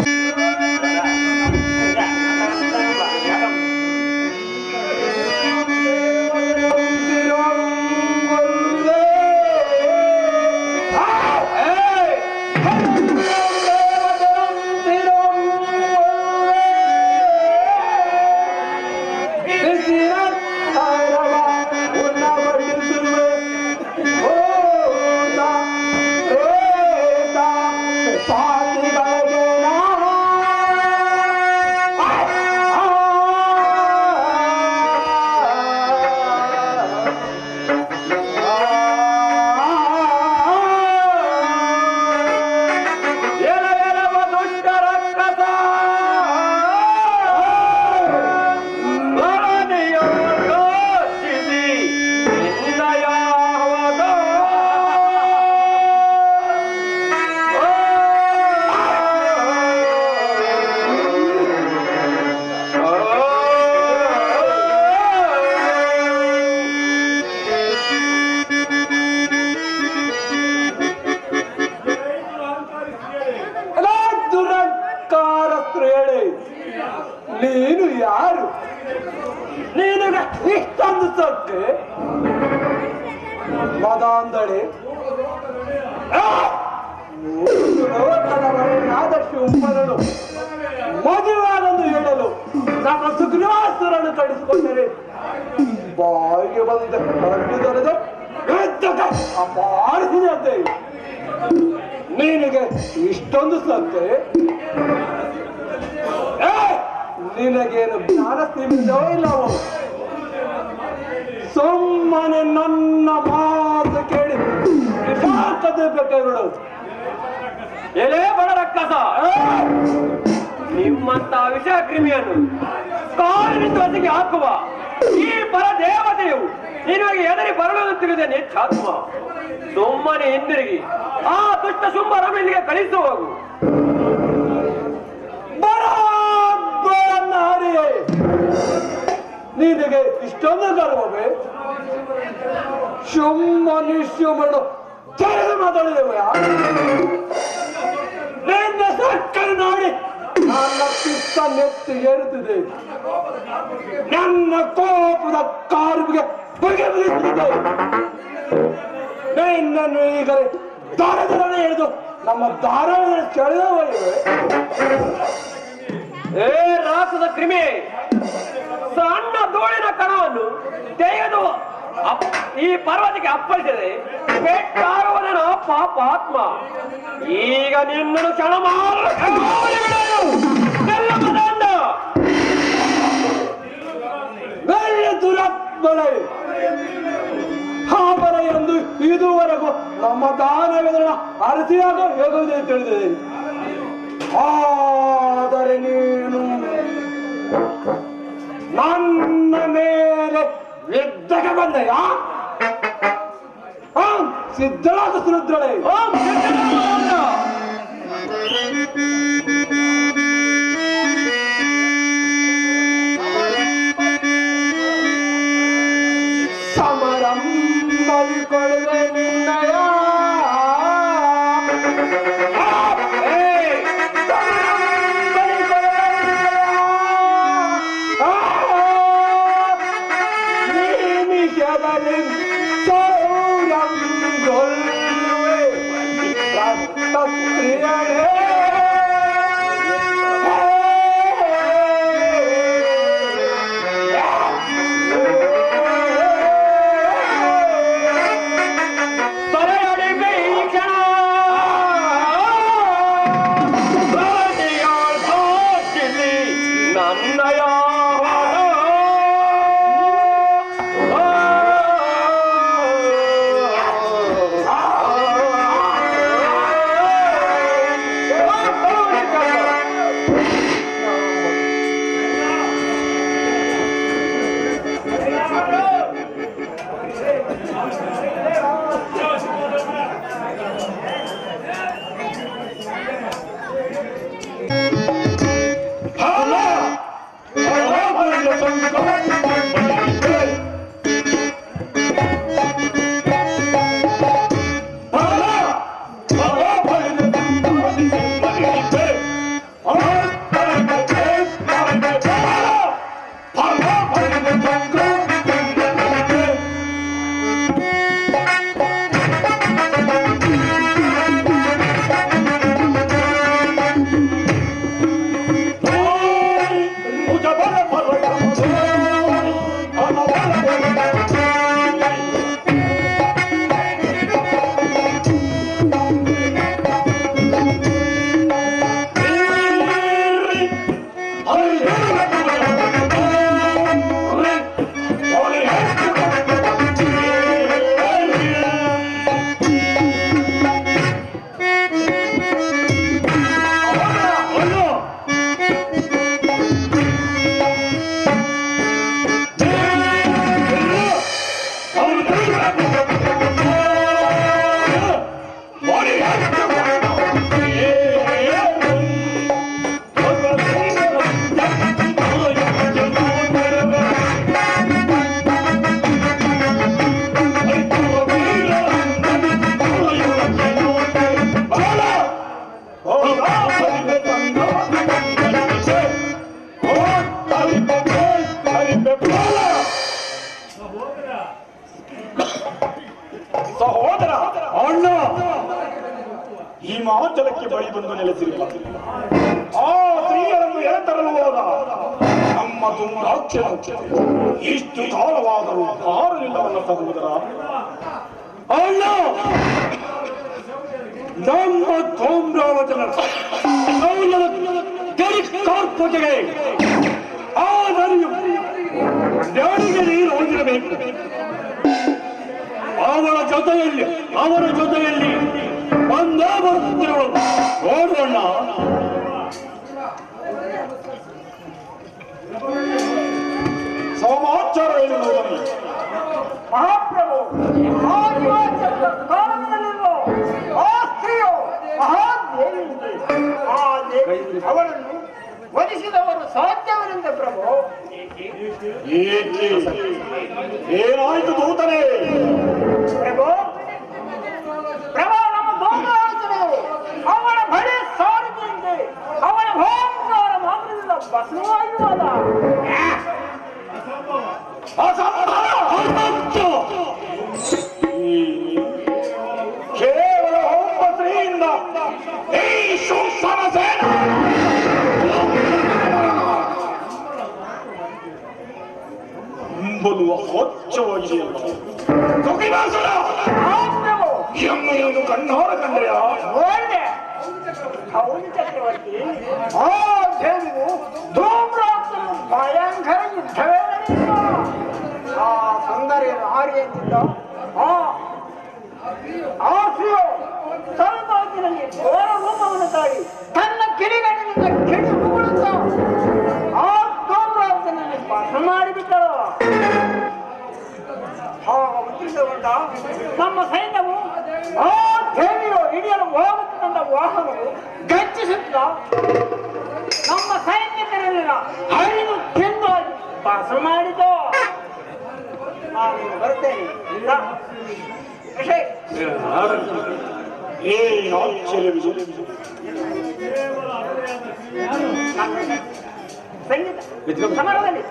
ಸಕ್ಕೆ ಮದಾಂಧಳೆ ಶುಂಭನನು ಮದುವಾಗಂದು ಹೇಳಲು ನಮ್ಮ ಸುಗ್ರೀವಾಸುರನ್ನು ಕಳಿಸಿಕೊಂಡರೆ ಬಾಯಿಗೆ ಬಂದ ಕಟ್ಟಿದೊರೆದ ಮಾಡಿಸಿದಂತೆ ನಿನಗೆ ಇಷ್ಟೊಂದು ಸತ್ತೆ ನಿನಗೇನು ಜ್ಞಾನ ಸೀಮಿತವೋ ಇಲ್ಲವೋ ಸುಮ್ಮನೆ ನನ್ನ ಮಾತು ಕೇಳಿ ಬೇಕಾಗಳು ಎಲೆ ಬಡ ರಕ್ಕಸ ನಿಮ್ಮಂತ ವಿಷ ಕ್ರಿಮಿಯನ್ನು ಕಾಲಿನಿಂದ ಹೊಸಿಗೆ ಹಾಕುವ ಈ ಪರ ದೇವತೆಯು ನಿನಗೆ ಎದರಿ ಬರಲು ತಿಳಿದ ನೆಚ್ಚಾತ್ಮ ಸುಮ್ಮನೆ ಹಿಂದಿರುಗಿ ಆ ದುಷ್ಟ ಶುಂಭರನ್ನು ಇಲ್ಲಿಗೆ ಕಳಿಸು ಹೋಗು. ನಿನಗೆ ಇಷ್ಟೊಂದು ಗರ್ವವೇ? ಶುಂಭ ನಿಶುಂಭನು ತೆರೆದು ಮಾತಾಡಿದೆವಯ್ಯ. ನಿನ್ನ ಸಕ್ಕರೆ ನೋಡಿ ನನ್ನ ಪಿತ್ತ ನೆತ್ತಿ ಏರುತ್ತಿದೆ. ನನ್ನ ಕೋಪದ ಕಾರುಗೆ ಬಗೆ ಬೀಳುತ್ತಿದೆ. ನಿನ್ನನ್ನು ಈಗ ದಾರದರನೆ ಹಿಡಿದು ನಮ್ಮ ದಾರವನ್ನು ಕೆಳೆದವಯ್ಯವೆ. ಏ ರಾಸದ ಕ್ರಿಮಿ, ಸಣ್ಣ ಧೂಳಿನ ಕಣವನ್ನು ತೆಗೆದು ಈ ಪರ್ವತಕ್ಕೆ ಅಪ್ಪಳಿಸಿದೆ ಬೆಟ್ಟಾರುವನ ಪಾಪಾತ್ಮ. ಈಗ ನಿನ್ನನ್ನು ಕ್ಷಣ ದುರಾತ್ಮಳೆ ಹಾಬರ ಎಂದು ಇದುವರೆಗೂ ನಮ್ಮ ದಾನವೇದನ ಅರಸಿಯಾಗ ಹೇಗುವುದೇ ತಿಳಿದಿದೆ. ಆದರೆ ನೀನು ನನ್ನ ಮೇಲೆ ಯುದ್ಧಕ್ಕೆ ಬಂದೆಯ? ಸಿದ್ಧಳಾದ ಸುರುದ್ರಳೆ. ಸಮರಂ ಬಲಿಕೊಳ್ಳುವೆ ನಿನ್ನಯ. ಹಿಮಾಚಲಕ್ಕೆ ಬಳಿ ಬಂದು ನೆಲೆಸಿರುವ ಆ ಸ್ತ್ರೀಯರನ್ನು ಎಳೆತರಲು ಹೋದ ನಮ್ಮ ತುಂಗಾಕ್ಷನು ಇಷ್ಟು ಕಾಲವಾದರೂ ಕಾರಲಿಲ್ಲವಲ್ಲ ಸಹೋದರ. ಅಣ್ಣ, ನಮ್ಮ ಸೋಮರಾವತನ ಕಾರ್ಪೊಕೆಗೆ ಆ ನದಿಯು ಡ್ಯಾಡಿಗೆ ನೀರು ಹೋಗಿರಬೇಕು. ಅವರ ಜೊತೆಯಲ್ಲಿ ಒಂದೇ ಬರುತ್ತಿರುವ ನೋಡೋಣ. ಸಮಾಚಾರ ಏನು ನೋಡೋಣ. ಮಹಾಪ್ರಭು, ಆ ಹಿಮಾಚಲದ ಕಾರಣದಲ್ಲಿರುವ ಆ ಸ್ತ್ರೀಯು ಮಹಾದೇವಿ. ಆ ದೇವಿ ಅವಳನ್ನು ವಧಿಸಿದವರು ಸಾಧ್ಯವರೆಂದ ಪ್ರಭು. ಏಕೆ? ಏನಾಯ್ತು ದೂತನೇ? ಪ್ರಭು, ನಮ್ಮ ದೋಂಗಾಲೋಚನೆಯು ಅವಳ ಬಳಿ ಸಾರಿದಂತೆ ಅವಳ ಓಂಕಾರ ಮಾತ್ರದಿಂದ ಭಸ್ಮವಾಗಿರುವಾಗ ಕೇವಲ ಒಬ್ಬ ಸ್ತ್ರೀಯಿಂದ ಈ ಶೂಷಣ ಸೇನ ಬಲುವ ಸ್ವಚ್ಛವಾಗಿದೆ. ಎಮ್ಮನೆಯನ್ನು ಕಣ್ಣಾರ ಕಂಡ್ರೆಯ ನೋಡಿದೆ. ಹೌದು ಚಕ್ರವರ್ತಿ, ಆ ದೇವಿಯು ಧೂಮ್ರಾಕ್ಷನ ಭಯಂಕರ ಯುದ್ಧವೇ ನಡೆಯಿತು. ಆ ಸುಂದರಿ ನಾರಿಯಂತಿದ್ದ ಆ ಸ್ತ್ರೀಯು ಸ್ವಲ್ಪದಲ್ಲಿ ಘೋರ ರೂಪವನ್ನು ತಾಳಿ ತನ್ನ ಕಿಡಿಗಣ್ಣಿನಿಂದ ಕಿಡಿ ಮುಗುಳುತ್ತ ಆ ಧೂಮ್ರಾಕ್ಷನನ್ನು ಭಸ್ಮ ಮಾಡಿಬಿಟ್ಟಳು. ಉದ್ರಿಸಗೊಂಡ ನಮ್ಮ ಸೈನ್ಯವು ಆ ದೇವಿಯು ಹಿಡಿಯಲು ಹೋಗುತ್ತಿದ್ದ ವಾಹನವು ಗರ್ಜಿಸುತ್ತ ನಮ್ಮ ಸೈನ್ಯದಲ್ಲಿನ ಹರಿದು ತಿಂದು ಭಸ್ಮ ಮಾಡಿತು. ನಾನು ಬರ್ತೇನೆ. ಇಲ್ಲ ವಿಷಯ ಸಂಗೀತ ಸಮಾರೋಹದಲ್ಲಿ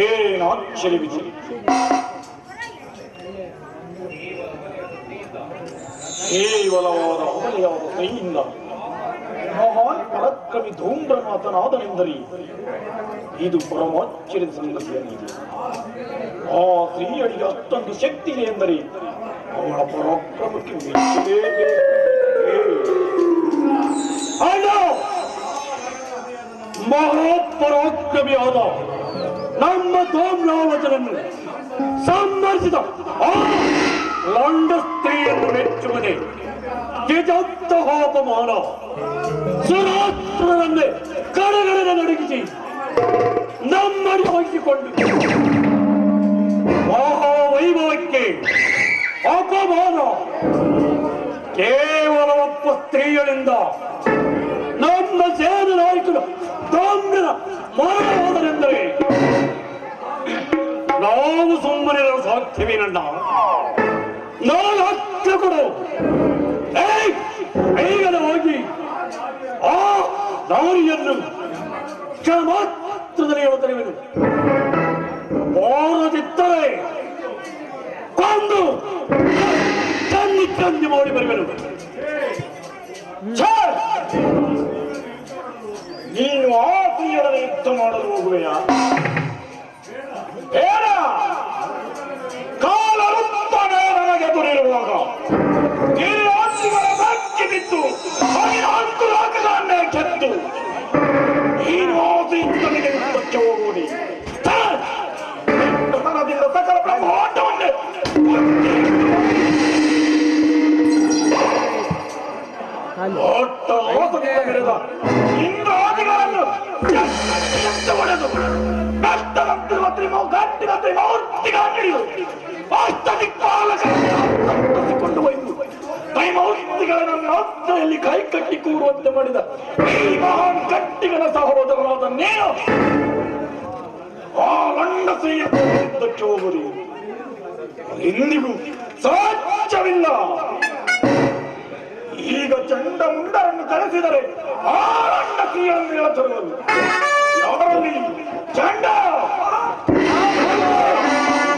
ಏನಾಶ್ಚರ್ಯವಿದೆ. ಕೇವಲವಾದ ಅಮಲೆಯಾದ ಕೈಯಿಂದ ಮಹಾನ್ ಪರಾಕ್ರಮಿ ಧೂಮ್ರನಾಥನಾದನೆಂದರೆ ಇದು ಪರಮಾಶ್ಚರ್ಯದ ಸಂಗತಿಯಾಗಿದೆ. ಆ ಸ್ತ್ರೀಯಳಿಗೆ ಅಷ್ಟೊಂದು ಶಕ್ತಿ ಇದೆ ಎಂದರೆ ಅವಳ ಪರಾಕ್ರಮಕ್ಕೆ ಮಹಾಪರಾಕ್ರಮಿಯಾದ ನಮ್ಮ ಧೂಮ್ರಾವತನನ್ನು ಸಂಹರಿಸಿದ ಆ ಲಂಡ ಸ್ತ್ರೀಯನ್ನು ಮೆಚ್ಚುವುದೇ ದ್ವಿಜೋತ್ತಹೋಪಮಾನ. ಸುರಾತ್ರನನ್ನೇ ಕಡೆಗಡೆ ನಡುಗಿಸಿ ನಮ್ಮಡಿ ವಹಿಸಿಕೊಂಡು ಮಹಾವೈಭವಕ್ಕೆ ಅಪಮಾನ. ಕೇವಲ ಒಬ್ಬ ಸ್ತ್ರೀಯರಿಂದ ನಮ್ಮ ಸೇನ ನಾಯಕರು ಧೂಮ್ರನ ಮರಣವಾದನೆಂದರೆ ನಾವು ಸುಮ್ಮನಿರಲು ಸಾಧ್ಯವೇನಣ್ಣ. ನಾನು ಹತ್ರ ಕೊಡು. ಈಗಲೇ ಹೋಗಿ ಆ ನಾರಿಯನ್ನು ಕ್ಷಣ ಮಾತ್ರದಲ್ಲಿ ಹೇಳುತ್ತೇವೆ. ಓರದಿದ್ದರೆ ಕೊಂದು ಕಣ್ಣಿ ಮಾಡಿ ಬರುವೆನು. ನೀನು ಆ ಸ್ತ್ರೀಯೊಡನೆ ಯುದ್ಧ ಮಾಡಲು ಹೋಗುವೆಯಾ? ಬೇಡ. ಕಾಲ ನನಗೆ ಎದುರಿರುವಾಗ ಕಟ್ಟಿದಂತೆ ಮೂರ್ತಿಗಳನ್ನು ಹಿಡಿದು ಅಷ್ಟದಿಕ್ಪಾಲಕರನ್ನು ಒಯ್ದು ದೈಮೌರ್ತಿಗಳನ್ನು ನಾತ್ರೆಯಲ್ಲಿ ಕೈ ಕಟ್ಟಿ ಕೂರುವಂತೆ ಮಾಡಿದ ಈ ಮಹಾನ್ ಕಟ್ಟಿಗನ ಸಹೋದರನಾದ ನೀನು ಆ ಗಂಡಸೆಯುದ್ದಕ್ಕೆ ಹೋಗುವುದು ಇಂದಿಗೂ ಸಾಧ್ಯವಿಲ್ಲ. ಈಗ ಚಂಡ ಮುಂಡರನ್ನು ಕರೆಸಿದರೆ ಆ ಗಂಡಸೆಯನ್ನು ಹೇಳತರುವುದು ಯಾರಲ್ಲಿ ಚಂಡ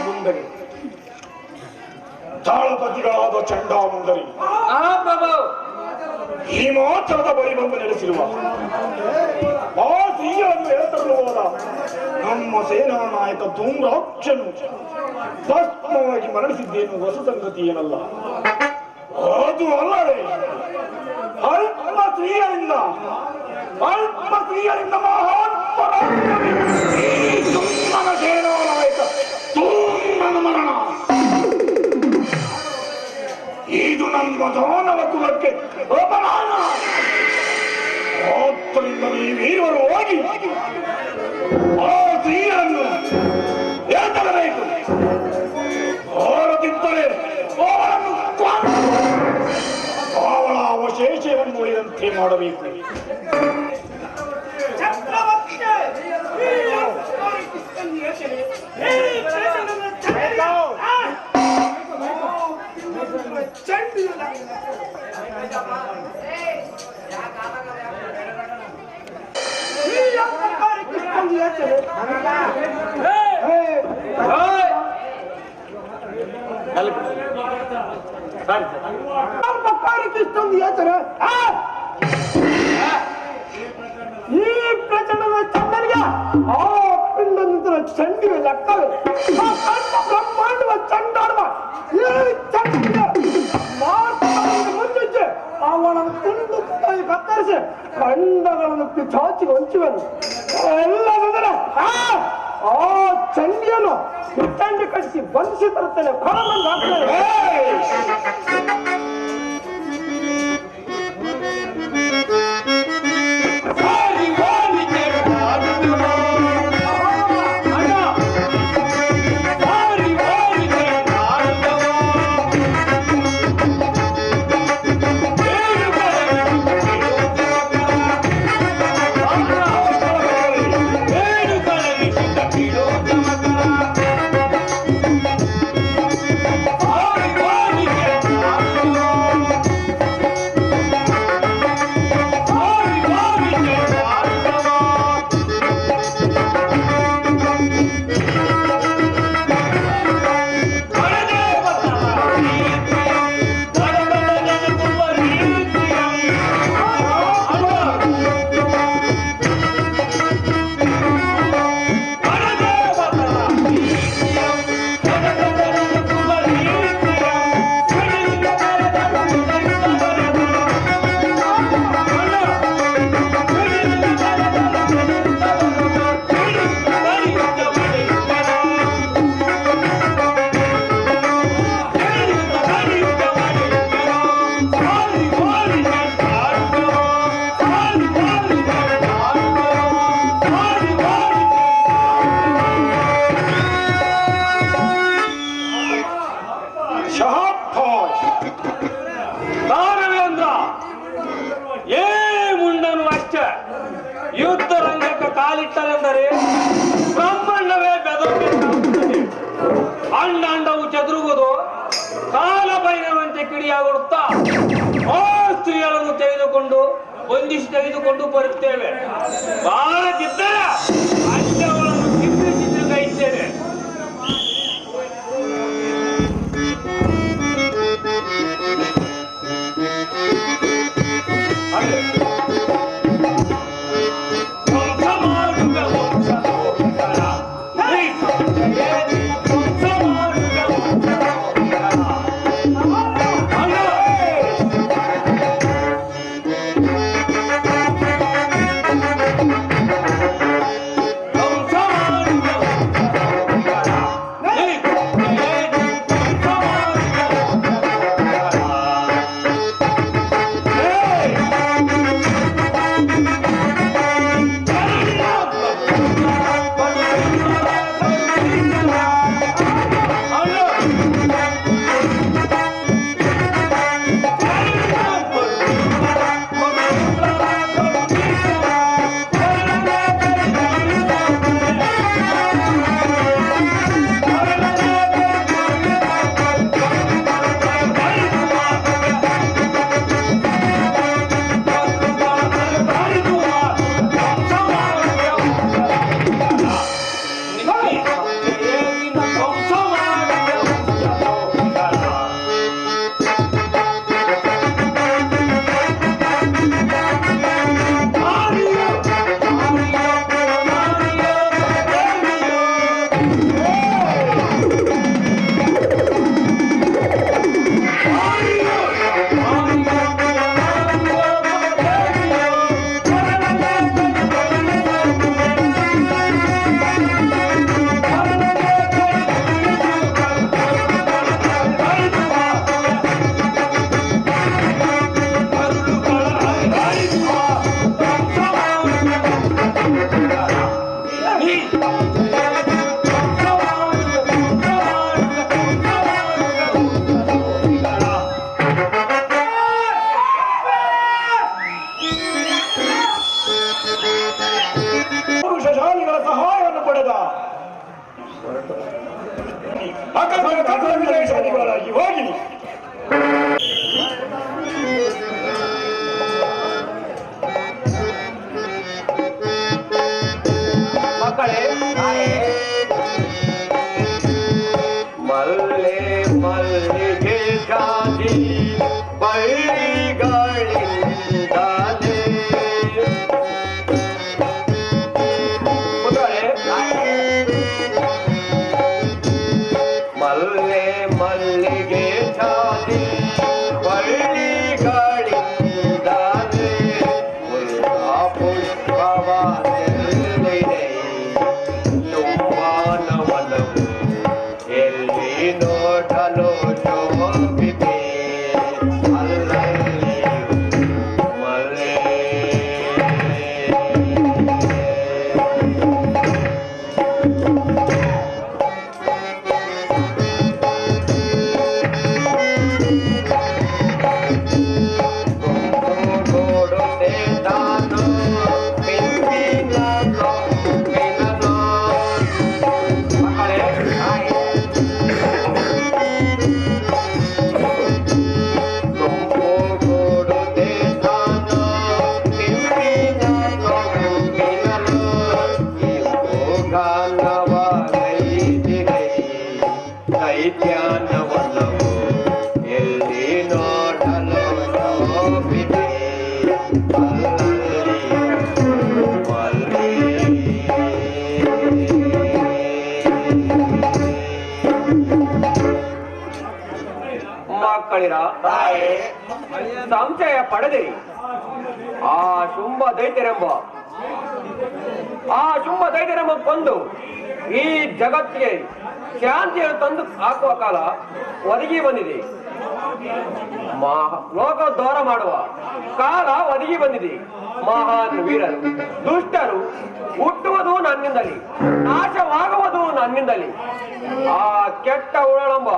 ಮುಂದರಿ ತಾಳಪತಿಗಳಾದ ಚಂಡ ಮುಂದರಿ ಈ ಮಾತ್ರದ ಬಳಿ ಬಂದು ನೆಲೆಸಿರುವ ಆ ಸಿಹಿಯನ್ನು ಹೇಳ್ತರಲು ಹೋದ ನಮ್ಮ ಸೇನಾ ನಾಯಕ ಧೂಮ್ರಾಕ್ಷನು ಭಸ್ಮವಾಗಿ ಮರಣಿಸಿದ್ದೇನು ಹೊಸ ಸಂಗತಿ ಏನಲ್ಲ. ಅದು ಅಲ್ಲದೆ ಅಲ್ಪ ಸ್ತ್ರೀಯರಿಂದ ಮಹಾನ್ ಪರಾಕ್ರಮಿ ಈ ಧೂಮ್ರನ ಸೇನಾ ನಾಯಕ ಧೂಮ್ರನ ಮರಣ. ಇದು ನಮ್ಮ ದಾನವ ಕುಲಕ್ಕೆ ಅಪಮಾನ. ಆದ್ದರಿಂದ ನೀವೀರುವರು ಹೋಗಿ ಆ ಸ್ತ್ರೀಯನ್ನು ಎತ್ತರಬೇಕು. ಹೊರದಿದ್ದರೆ ಅವಳನ್ನು ಅವಳ ಅವಶೇಷವನ್ನು ಉಳಿದಂತೆ ಮಾಡಬೇಕು. ಇಷ್ಟೊಂದು ಯೋಚನೆ ಈ ಪ್ರಚಂಡದ ಚಂಡನಿಗೆ ಆ ಪಿಂಡನಿಂದ ಚಂಡಿಗೆ ಲೆಕ್ಕವೇ ಬ್ರಹ್ಮಾಂಡವ ಚಂಡಾಡುವ ಈ ಚಂಡಿಗೆ ಮುಂಚೆ ಅವಳನ್ನು ತುಂಡು ತುಂಡಾಗಿ ಕತ್ತರಿಸಿ ಖಂಡಗಳನ್ನು ಚಾಚಿಗೆ ಹೊಂಚುವೆನು. ಎಲ್ಲದಂದ್ರೆ ಆ ಚಂಡಿಯನ್ನು ಕಿಟ್ಟಂಡಿ ಕಟ್ಟಿಸಿ ಬಂಧಿಸಿ ತರುತ್ತೇನೆ. ಕೊರಬಂದು ಹಾಕ್ತೇನೆ. ಯುದ್ಧ ರಂಗಕ್ಕೆ ಕಾಲಿಟ್ಟರೆಂದರೆ ಬ್ರಹ್ಮಾಂಡವೇ ಬೆದರುತ್ತದೆ. ಅಂಡಾಂಡವು ಚದುರುವುದು ಕಾಲ ಬೈನವಂತೆ ಕಿಡಿಯಾಗುತ್ತಾ ಆ ಸ್ತ್ರೀಗಳನ್ನು ತೆಗೆದುಕೊಂಡು ಬರುತ್ತೇವೆ. ಬಾರದಿದ್ದರೆ ಅಂಡಗಳನ್ನು ಚಿತ್ರಿಸಿದ್ದೇನೆ. ಮಕ್ಕಳಿರ ಸಂಶಯ ಪಡೆದಿರಿ. ಆ ಶುಂಭ ದೈತ್ಯರೆಂಬ ಕೊಂದು ಈ ಜಗತ್ತಿಗೆ ಶಾಂತಿಯನ್ನು ತಂದು ಹಾಕುವ ಕಾಲ ಒದಗಿ ಬಂದಿದೆ. ಲೋಕೋದ್ಧಾರ ಮಾಡುವ ಕಾಲ ಒದಗಿ ಬಂದಿದೆ. ಮಹಾನ್ ವೀರರು ದುಷ್ಟರು ಹುಟ್ಟುವುದು ನನ್ನಿಂದಲೇ, ನಾಶವಾಗುವುದು ನನ್ನಿಂದಲೇ. ಆ ಕೆಟ್ಟ ಉಳಂಬ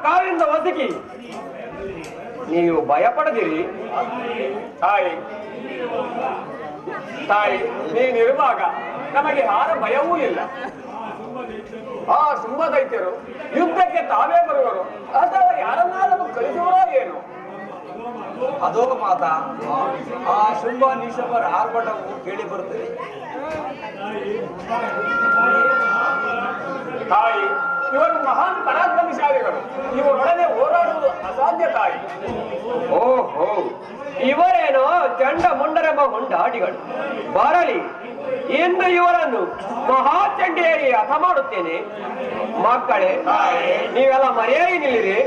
ಕಾಲಿಂದ ಒದಗಿ ನೀವು ಭಯಪಡದಿರಿ. ತಾಯಿ ನೀನಿರುವಾಗ ನಮಗೆ ಯಾರ ಭಯವೂ ಇಲ್ಲ. ಆ ಶುಂಭ ದೈತ್ಯರು ಯುದ್ಧಕ್ಕೆ ತಾವೇ ಬರುವರು ಅಥವಾ ಯಾರನ್ನಾದರೂ ಕಳಿಸುವರೋ ಏನು? ಅದೋ ಮಾತಾ, ಆ ಶುಂಭ ನಿಶುಂಭರ ಆರ್ಭಟವು ಕೇಳಿ ಬರುತ್ತದೆ. ತಾಯಿ, ಇವರು ಮಹಾನ್ ಪರಾಕ್ರಮಶಾಲಿಗಳು. ಇವರೊಡನೆ ಹೋರಾಡುವುದು ಅಸಾಧ್ಯ ತಾಯಿ. ಓಹೋ, ಇವರೇನೋ ಚಂಡ ಮುಂಡರೆಂಬ ಹೊಂಡಾಡಿಗಳು. ಬರಲಿ, ಇಂದು ಇವರನ್ನು ಮಹಾಚಂಡಿಯಲ್ಲಿ ಹತ ಮಾಡುತ್ತೇನೆ. ಮಕ್ಕಳೇ, ನೀವೆಲ್ಲ ಮರೆಯಾಗಿ ನಿಲ್ಲಿರಿ.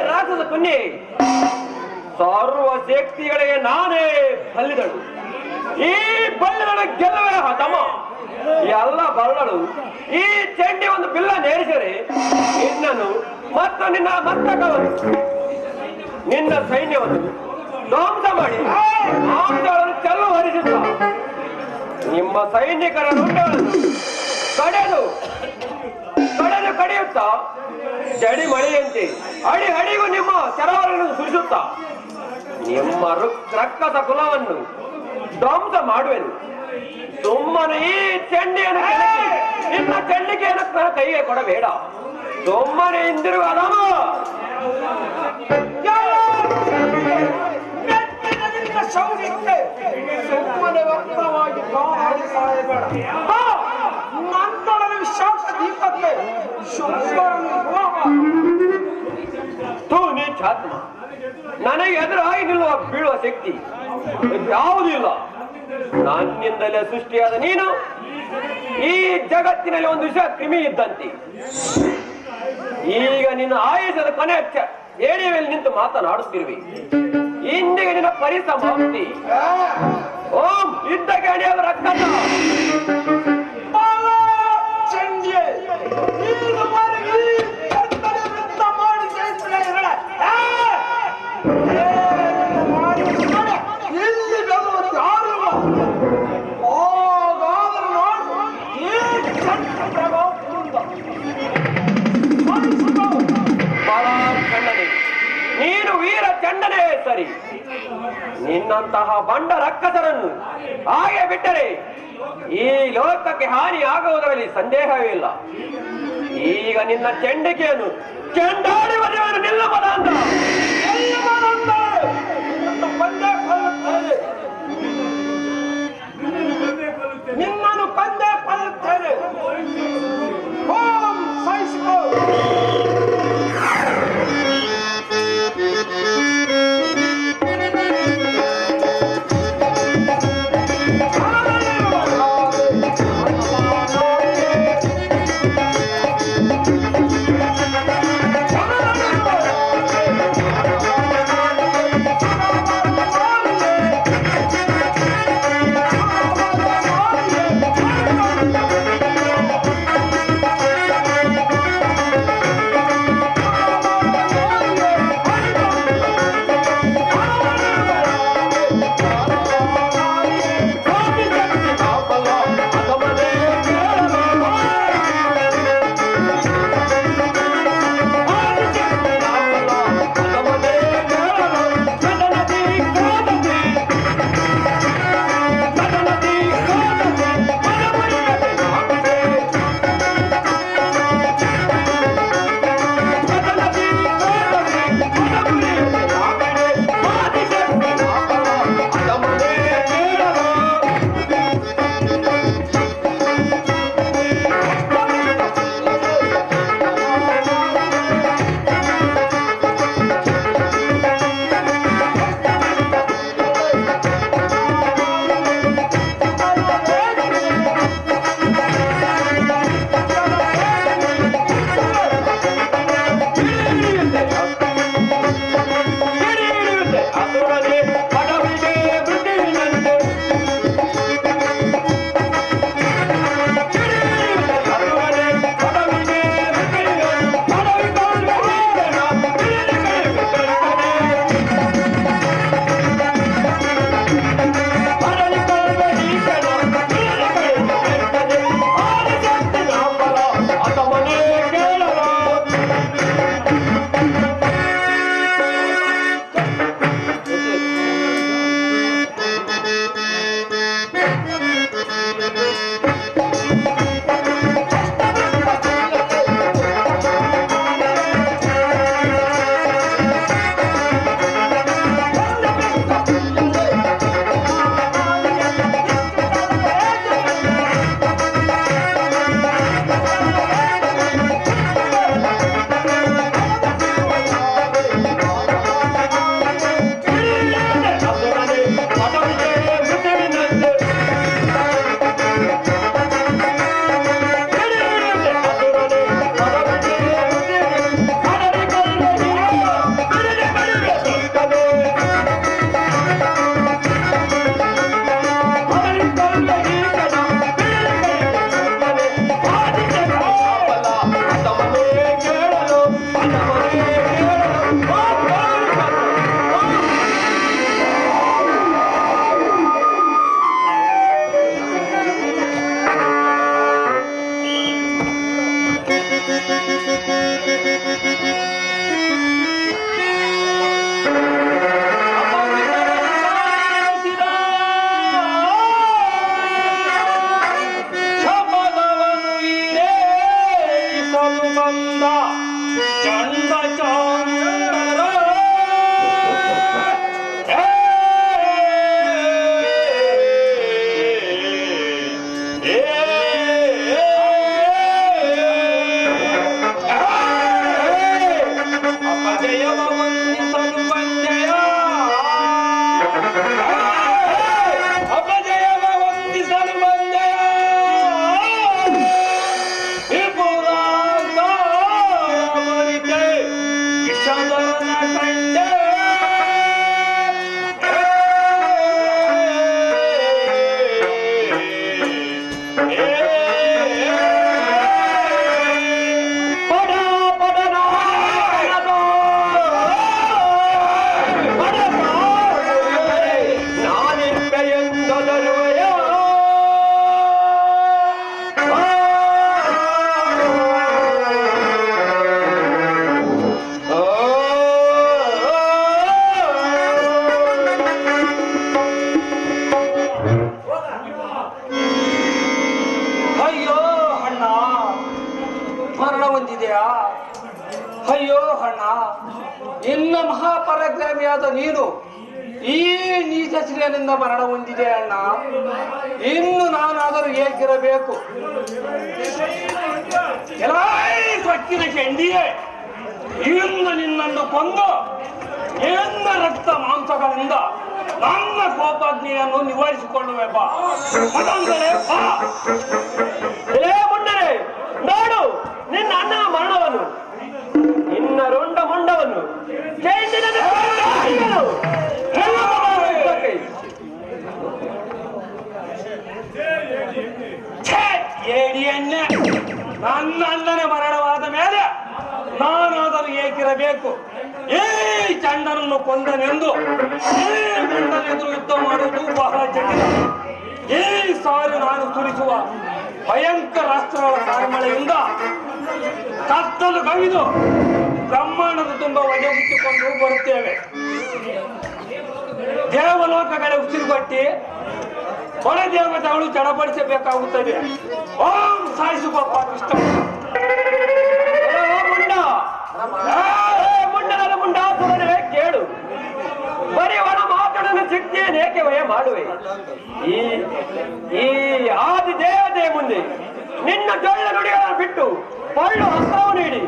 ರಾಜದ ಕುನ್ನಿ, ಸರ್ವ ಶಕ್ತಿಗಳಿಗೆ ನಾನೇ ಬಲ್ಲಿದಳು. ಈ ಬಲ್ಲಗಳು ಗೆಲ್ಲುವೆ ಹತಮ. ಎಲ್ಲ ಬಲ್ಲಳು ಈ ಚಂಡಿ ಒಂದು ಬಿಲ್ಲ ನೇರಿಸರೆ ನಿನ್ನನ್ನು ಮತ್ತು ನಿನ್ನ ಮಸ್ತಕವನ್ನು, ನಿನ್ನ ಸೈನ್ಯವನ್ನು ಧ್ವಂಸ ಮಾಡಿ ಮಾಂಸಗಳನ್ನು ಚೆಲ್ಲು ಹರಿಸುತ್ತ ನಿಮ್ಮ ಸೈನಿಕರ ರುಂಡಗಳನ್ನು ಕಡಿಯುತ್ತ ಜಡಿ ಮಳೆಯಂತೆ ಅಡಿಗೂ ನಿಮ್ಮ ಚರವರನ್ನು ಸುರಿಸುತ್ತ ನಿಮ್ಮ ರಕ್ಕಸ ಕುಲವನ್ನು ಧ್ವಂಸ ಮಾಡುವೆನು. ಸುಮ್ಮನೆ ಈ ಚಂಡಿಯನ್ನು ನಿನ್ನ ಚಂಡಿಕೆಯನ್ನು ಕೈಗೆ ಕೊಡಬೇಡ. ಸುಮ್ಮನೆ ಹಿಂದಿರುವ ಅದಮ ಸುಮ್ಮನೆ ವ್ಯಕ್ತವಾಗಿ ನನ್ನೊಡನೆ ವಿಶ್ವಾಸ ದೀಪಕ್ಕೆ ನೀಚಾತ್ಮ, ನನಗೆ ಎದುರಾಗಿ ನಿಲ್ಲುವ ಬೀಳುವ ಶಕ್ತಿ ಯಾವುದಿಲ್ಲ. ನನ್ನಿಂದಲೇ ಸೃಷ್ಟಿಯಾದ ನೀನು ಈ ಜಗತ್ತಿನಲ್ಲಿ ಒಂದು ವಿಷ ಕ್ರಿಮಿ ಇದ್ದಂತೆ. ಈಗ ನಿನ್ನ ಆಯುಷದ ಕೊನೆ ಏಣಿಯ ಮೇಲೆ ನಿಂತು ಮಾತನಾಡುತ್ತಿರುವೆ. ಇಂದಿಗೆ ನಿನ್ನ ಪರಿಸಮಾಪ್ತಿ. ಓಂ ಯುದ್ಧಕ್ಕೆ ಅಣಿಯಾದ ರಕ್ತ ನೀನು ವೀರ ಚಂಡನೇ ಸರಿ. ನಿನ್ನಂತಹ ಬಂಡ ರಕ್ಕಸರನ್ನು ಹಾಗೆ ಬಿಟ್ಟರೆ ಈ ಲೋಕಕ್ಕೆ ಹಾನಿ ಆಗುವುದರಲ್ಲಿ ಸಂದೇಹವೇ ಇಲ್ಲ. ಈಗ ನಿನ್ನ ಚೆಂಡಿಕೆಯನ್ನು ಚೆಂಡಾಡಿ ಮದುವೆಯನ್ನು ನಿಲ್ಲಬದ ಅಂತ ನಿನ್ನನ್ನು ಕೊಂದೇ ಕೊಲ್ಲುತ್ತೇನೆ. ಓಂ ಸಹಿಸಿಕೋ. ಆ ಹೊಂದಿದೆಯಾ? ಅಯ್ಯೋ ಅಣ್ಣ, ಇನ್ನ ಮಹಾಪರಾಕ್ರಮಿಯಾದ ನೀನು ಈ ನೀಚ ಶ್ರೀಯನಿಂದ ಮರಣ ಹೊಂದಿದೆ ಅಣ್ಣ. ಇನ್ನು ನಾನಾದರೂ ಏಕಿರಬೇಕು? ಸೊಕ್ಕಿನ ಕೆಂಡಿಯೇ, ಇನ್ನು ನಿನ್ನನ್ನು ಕೊಂದು ನಿನ್ನ ರಕ್ತ ಮಾಂಸಗಳಿಂದ ನನ್ನ ಕೋಪಾಗ್ನಿಯನ್ನು ನಿವಾರಿಸಿಕೊಳ್ಳುವೆ ಬಾ. ಮದಂದರೆ ಬಾ. ಮುಂಡರೆ ನೋಡು ನಿನ್ನ ಅಣ್ಣನ ಮರಣವನ್ನು, ನಿನ್ನ ರುಂಡ ಮುಂಡವನ್ನು ಏಡಿಯನ್ನೇ, ನನ್ನ ಅಣ್ಣನ ಮರಣವಾದ ಮೇಲೆ ನಾನಾದರೂ ಏಕಿರಬೇಕು? ಈ ಚಂಡನನ್ನು ಕೊಂದನೆಂದು ಈ ಮುಂಡನೆದುರು ಯುದ್ಧ ಮಾಡುವುದು ಬಹಳ ಜಟಿಲ. ಈ ಸಾರಿ ನಾನು ಸುರಿಸುವ ಭಯಂಕರ ಅಸ್ತ್ರಗಳ ತಾಳ್ಮಳೆಯಿಂದ ಕತ್ತಲು ಕವಿದು ಬ್ರಹ್ಮಾಂಡದ ತುಂಬ ಒದಗಿಸಿಕೊಂಡು ಬರುತ್ತೇವೆ. ದೇವಲೋಕಗಳ ಉಸಿರುಗಟ್ಟಿ ಹೊರ ದೇವತೆಗಳು ಚಡಪಡಿಸಬೇಕಾಗುತ್ತದೆ. ಓಂ ಸಾಯಿಸುವ ಪಾಪಿಷ್ಟ ಮುಂಡನ ಮುಂಡಾಸುರನೇ ಕೇಳು, ಬರೀ ಅವನ ಮಾತನ್ನು ಶಕ್ತಿಯನ್ನೇಕೆ ವಯ ಮಾಡುವೆ? ಈ ಆದಿ ದೇವತೆ ಮುಂದೆ ನಿನ್ನ ಜೊಳ್ಳ ನುಡಿಗಳನ್ನು ಬಿಟ್ಟು ಪಳ್ಳು ಹಸ್ತವು ನೀಡಿ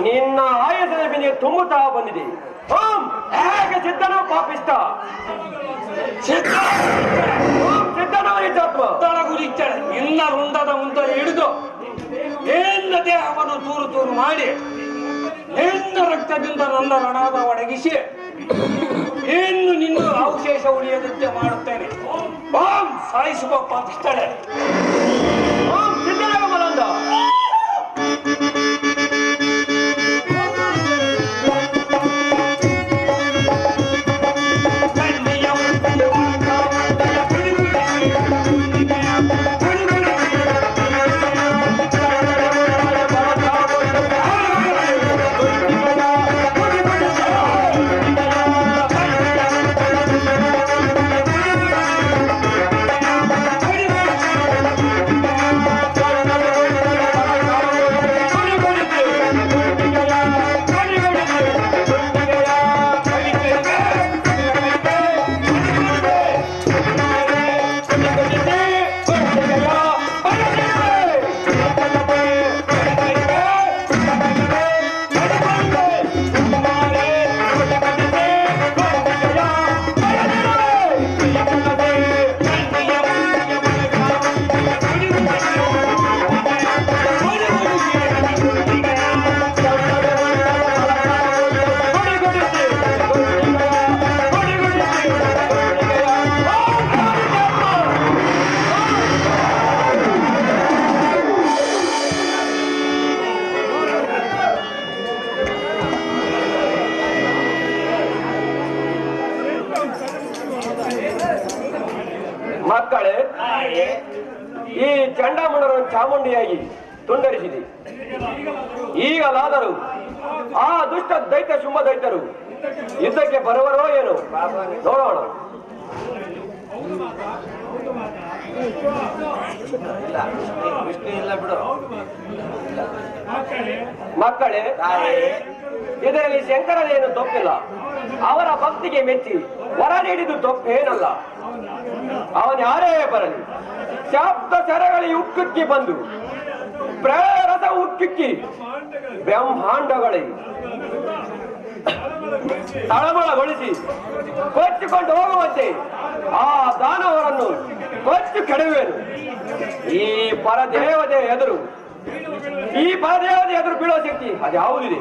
ನಿನ್ನ ಆಯಸದ ಬಿನಿಗೆ ತುಂಬುತ್ತಾ ಬಂದಿದೆ. ಓಂ ಹೇಗೆ ಸಿದ್ಧನೋ ಪಾಪಿಷ್ಟ, ಸಿದ್ಧನೋ ನಿಜಾತ್ಮ ಗುರಿಚ್ಚಳೆ ನಿನ್ನ ರುಂಡದ ಮುಂದೆ ಹಿಡಿದು ನಿನ್ನ ದೇಹವನ್ನು ತೂರು ತೂರು ಮಾಡಿ ನಿನ್ನ ರಕ್ತದಿಂದ ನನ್ನ ರಣದ ಒಡಗಿಸಿ ಇನ್ನು ನಿನ್ನ ಅವಶೇಷ ಉಳಿಯದಂತೆ ಮಾಡುತ್ತೇನೆ. ಓಂ ಸಾಯಿಸುವ ಪಾಪಿಸ್ತಳೆ. ಓಂ ಸಿದ್ಧನಾಗ ಮಲಂದ. ಮಕ್ಕಳೇ, ಈ ಚಂಡಾಮಂಡಲವನ್ನು ಚಾಮುಂಡಿಯಾಗಿ ತುಂಡರಿಸಿದೆ. ಈಗಲಾದರೂ ಆ ದುಷ್ಟ ದೈತ್ಯ ಶುಂಭ ದೈತ್ಯರು ಯುದ್ಧಕ್ಕೆ ಬರುವರೋ ಏನು ನೋಡೋಣ. ಮಕ್ಕಳೇ, ಇದರಲ್ಲಿ ಶಂಕರನೇನು ತಪ್ಪಿಲ್ಲ. ಅವರ ಭಕ್ತಿಗೆ ಮೆಚ್ಚಿ ವರ ನೀಡಿದ್ದು ತಪ್ಪೇನಲ್ಲ. ಅವನು ಯಾರೇ ಬರಲಿ, ಶಾಪ್ತ ಸರಗಳಿಗೆ ಉಕ್ಕುಕ್ಕಿ ಬಂದು ಪ್ರಳಯರಸ ಉಕ್ಕುಕ್ಕಿ ಬ್ರಹ್ಮಾಂಡಗಳಿಗೆ ತಳಮಳಗೊಳಿಸಿ ಕೊಚ್ಚಿಕೊಂಡು ಹೋಗುವಂತೆ ಆ ದಾನವರನ್ನು ಕೊಚ್ಚು ಕೆಡವುವೆನು. ಈ ಪರದೇವತೆ ಎದುರು ಬೀಳೋ ಶಕ್ತಿ ಅದ್ಯಾವುದಿದೆ?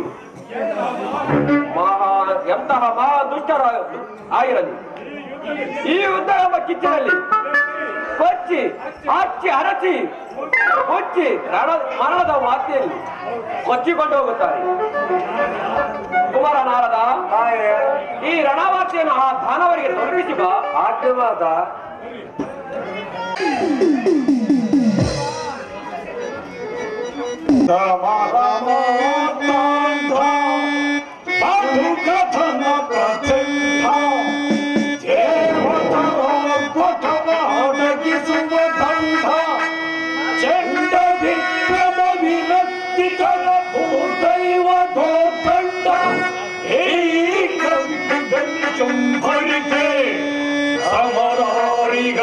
ಎಂತಹ ಮಹಾ ದುಷ್ಟರ ಆಗಿರಲಿ ಈ ಯುದ್ಧ ಎಂಬ ಕಿಚ್ಚಿನಲ್ಲಿ ಕೊಚ್ಚಿ ಹಚ್ಚಿ ಹರಚಿ ಕೊಚ್ಚಿ ಮರಣದ ವಾರ್ತೆಯಲ್ಲಿ ಕೊಚ್ಚಿಕೊಂಡು ಹೋಗುತ್ತಾರೆ. ಕುಮಾರ ನಾರದ, ಈ ರಣವಾರ್ತೆಯನ್ನು ಆ ದಾನವರಿಗೆ ತಲುಪಿಸಿ ಬಾ. ಆದ್ಯವಾದ ಚಂಡ ವಿಕ್ರಮ ವಿನಕ್ತಿ ಕರ ವಿಶುಂಭರಿಗೆ ಸಮರಾರಿಗ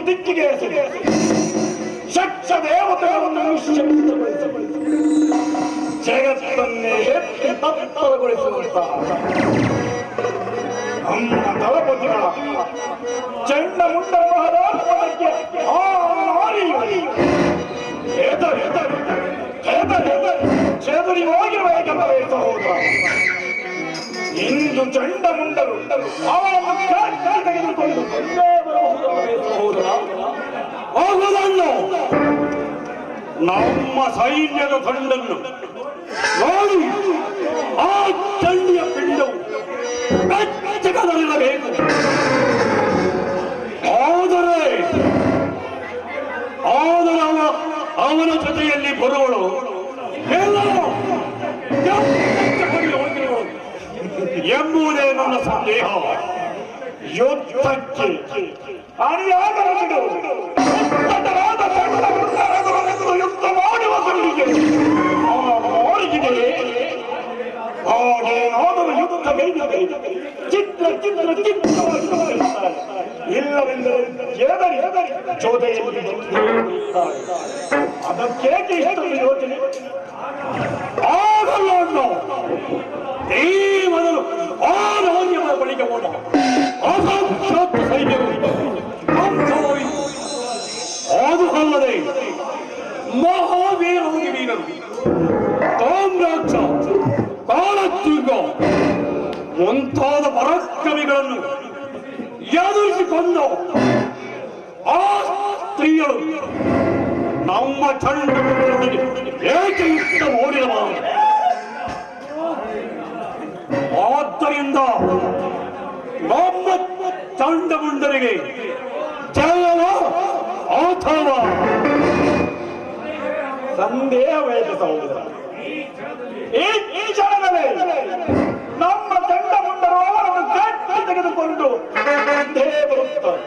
ದಿಕ್ಕಿಗೆ ಶಕ್ತ ದೇವತೆಗಳನ್ನು ಜಗತ್ತನ್ನೇ ಎತ್ತಿ ತತ್ತರಗೊಳಿಸುವಂತಹ ನಮ್ಮ ದಳಪತಿಗಳ ಚಂಡಮುಂಡ ಮಹಾರಾಜಕ್ಕೆ ಚೆದರಿ ಹೋಗಿರಬೇಕೆಂದರೆ ಸಹೋದರ ಇಂದು ಚಂಡಮುಂಡರು ಅವರನ್ನು ತೆಗೆದುಕೊಂಡು ಬಂದೇ ಬರಬಹುದಲ್ಲವೇ ಸಹೋದರ? ಆಗುವುದಲ್ಲ. ನಮ್ಮ ಸೈನ್ಯದ ತಂಡನ್ನು ನೋಡಿ ಆ ಚಂಡಿಯ ಪಿಂಡವು ಬೆಚ್ಚಗದಲ್ಲಿರಬೇಕು. ಆದರೆ ಅವನ ಜೊತೆಯಲ್ಲಿ ಬರುವಳು ಎಂಬುದೇ ನನ್ನ ಸಂದೇಹ. ಯುದ್ಧಕ್ಕೆ ಅಣಿಯಾಗಲು ಯುದ್ಧ ಮಾಡುವ ಸಂದಿಗೆ ಹಾಗೇನಾದರೂ ಯುದ್ಧವೈದ್ಯತೆ ಚಿತ್ರವಾಗಿ ಇಲ್ಲವೆಂದರೆ ಜೋದೆಯಲ್ಲಿ ಅದಕ್ಕೇಕೆ ಇಷ್ಟೊಂದು ಯೋಚನೆ ಆಗಲ್ಲ. ಈ ಮೊದಲು ಆ ರಾಜ್ಯದ ಬಳಿಗೆ ಹೋದ ಅಸಾಕ್ಷಾತ್ ಸೈನ್ಯವು ಅದು ಅಲ್ಲದೆ ಮಹಾವೀರೋಗಿ ವೀರರು ತಾಮ್ರಾಕ್ಷ ಕಾಲತ್ಯುಗ ಮುಂತಾದ ಪರಾಕ್ರಮಿಗಳನ್ನು ಎದುರಿಸಿಕೊಂಡು ಆ ಸ್ತ್ರೀಯರು ನಮ್ಮ ಚಂಡಮುಂಡರೊಂದಿಗೆ ಏಕೆ ಯುದ್ಧ ಓಡಿರಬಾರದು? ಆದ್ದರಿಂದ ನಮ್ಮ ಚಂಡಮುಂಡರಿಗೆ ಜಯವ ಅಥವಾ ಸಂದೇಹವೇದ ಸಹೋದರ. ಈ ಕ್ಷಣದಲ್ಲಿ ನಮ್ಮ ಚಂಡಮುಂಡರು ಅವರನ್ನು ಗಟ್ಟಿ ತೆಗೆದುಕೊಂಡು ಬರುತ್ತಾರೆ.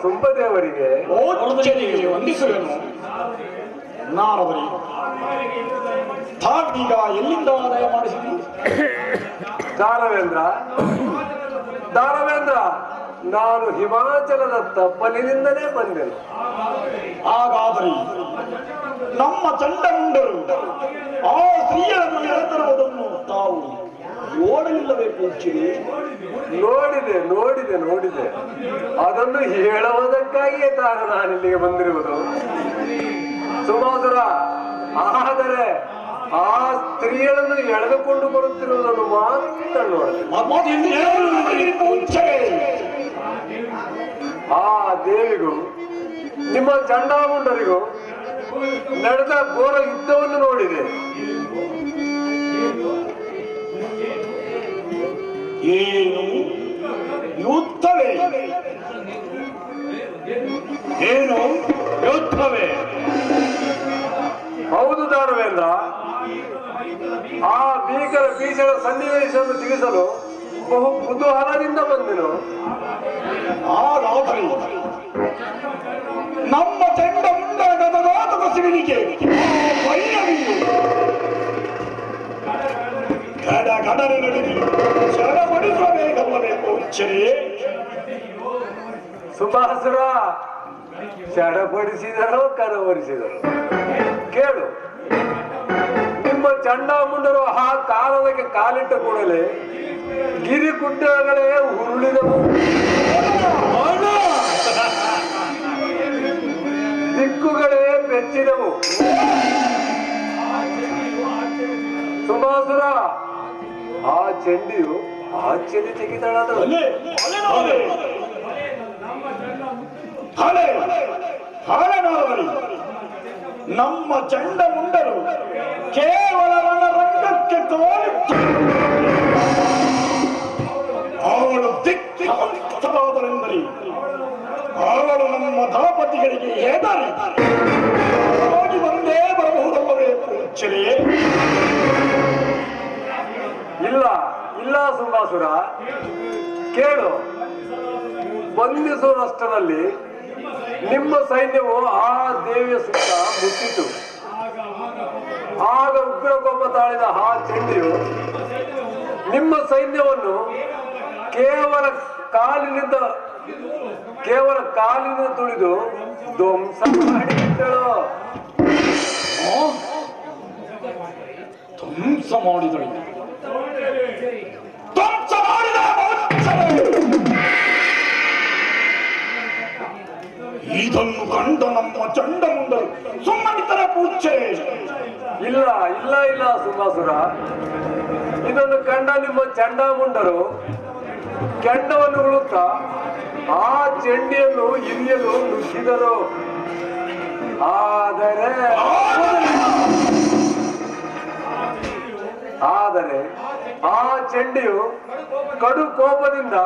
ಸುಂಬದೇವರಿಗೆ ಓಚ್ಚರಿಗೆ ವಂದಿಸುವೆನು. ನಾರದರಿ, ತಾವೀಗ ಎಲ್ಲಿಂದ ಆದಾಯ ಮಾಡಿಸಿದ್ರಿ? ದಾನವೇಂದ್ರ, ನಾನು ಹಿಮಾಚಲದ ತಪ್ಪಲಿನಿಂದಲೇ ಬಂದೆನು. ಹಾಗಾದರೆ ನಮ್ಮ ಚಂಡಮುಂಡರು ಆ ಸ್ತ್ರೀಯರನ್ನು ಎಳೆತರುವುದನ್ನು ತಾವು ನೋಡಲಿಲ್ಲವೇ ಪೂಜ್ಯರೇ? ನೋಡಿದೆ. ಅದನ್ನು ಹೇಳುವುದಕ್ಕಾಗಿಯೇ ನಾನಿಲ್ಲಿಗೆ ಬಂದಿರುವುದು. ಸುಮಾಸುರ, ಆದರೆ ಆ ಸ್ತ್ರೀಯರನ್ನು ಎಳೆದುಕೊಂಡು ಬರುತ್ತಿರುವುದನ್ನು ಮಾತ್ರ ಆ ದೇವಿಗೂ ನಿಮ್ಮ ಚಂಡಾಮುಂಡರಿಗೂ ನಡೆದ ಘೋರ ಯುದ್ಧವನ್ನು ನೋಡಿದೆ. ಏನು ಯುದ್ಧವೇ? ಏನು ಯುದ್ಧವೇ? ಹೌದು ದಾನವೇಂದ್ರ, ಆ ಭೀಷಣ ಸನ್ನಿವೇಶವನ್ನು ತಿಳಿಸಲು ಬಹು ಕುತೂಹಲದಿಂದ ಬಂದೆನು. ಹಾಗಾದರೆ ನಮ್ಮ ಚಂಡಮುಂಡರ ಗದಗಾತದ ಸಿವಿಲಿಗೆ ಗಡಗಡನೆ ನಡೆದು ಚಡಪಡಿಸಬೇಕಲ್ಲಬೇಕು. ಸುಮಾಸುರ, ಚಡಪಡಿಸಿದರೋ ಕನವರಿಸಿದರು? ಕೇಳು, ನಿಮ್ಮ ಚಂಡಾಮುಂಡರು ಆ ಕಾಲದಕ್ಕೆ ಕಾಲಿಟ್ಟ ಕೂಡಲೇ ಗಿರಿಗುಡ್ಡಗಳೇ ಉರುಳಿದವು, ದಿಕ್ಕುಗಳೇ ಬೆಚ್ಚಿದವು. ಸುಮಾಸುರ, ಆ ಚಂಡಿಯು ಆಶ್ಚರ್ಯ ತೆಗೆದಳಾದಳು. ನಮ್ಮ ಚಂಡಮುಂಡರು ಕೇವಲ ರಣರಂಗಕ್ಕೆ ಕಾಲಿಟ್ಟು ಅವಳು ದಿಕ್ಕಾದರೆಂದರೆ ಅವಳು ನಮ್ಮ ದಾಪತಿಗಳಿಗೆ ಹೆದರಿ ಹೋಗಿ ಬಂದೇ ಬರಬಹುದಲ್ಲವೇ ಪೂಜ್ಯರೇ? ಇಲ್ಲ ಸುಂಬಾಸುರ, ಕೇಳು, ಬಂಧಿಸುವಷ್ಟರಲ್ಲಿ ನಿಮ್ಮ ಸೈನ್ಯವು ಆ ದೇವಿಯ ಸುತ್ತ ಮುಟ್ಟಿತು. ಆಗ ಉಗ್ರಕೋಪ ತಾಳಿದ ಆ ಚಂಡಿಯು ನಿಮ್ಮ ಸೈನ್ಯವನ್ನು ಕೇವಲ ಕಾಲಿನಿಂದ ತುಳಿದು ಧ್ವಂಸ ಮಾಡಿಬಿಟ್ಟಳು. ಧ್ವಂಸ ಮಾಡಿದಳು. ಇದನ್ನು ಕಂಡ ನಮ್ಮ ಚಂಡಮುಂಡರು ಸುಮ್ಮನಿತರ ಪೂಜೆ? ಇಲ್ಲ ಸುಂಬಾಸುರ, ಇದನ್ನು ಕಂಡ ನಿಮ್ಮ ಚಂಡಾಮುಂಡರು ಕೆಂಡವನ್ನು ಉಳುತ್ತಾ ಆ ಚಂಡಿಯನ್ನು ಹಿರಿಯಲು ನುಗ್ಗಿದರು. ಆದರೆ ಆ ಚಂಡಿಯು ಕಡು ಕೋಪದಿಂದ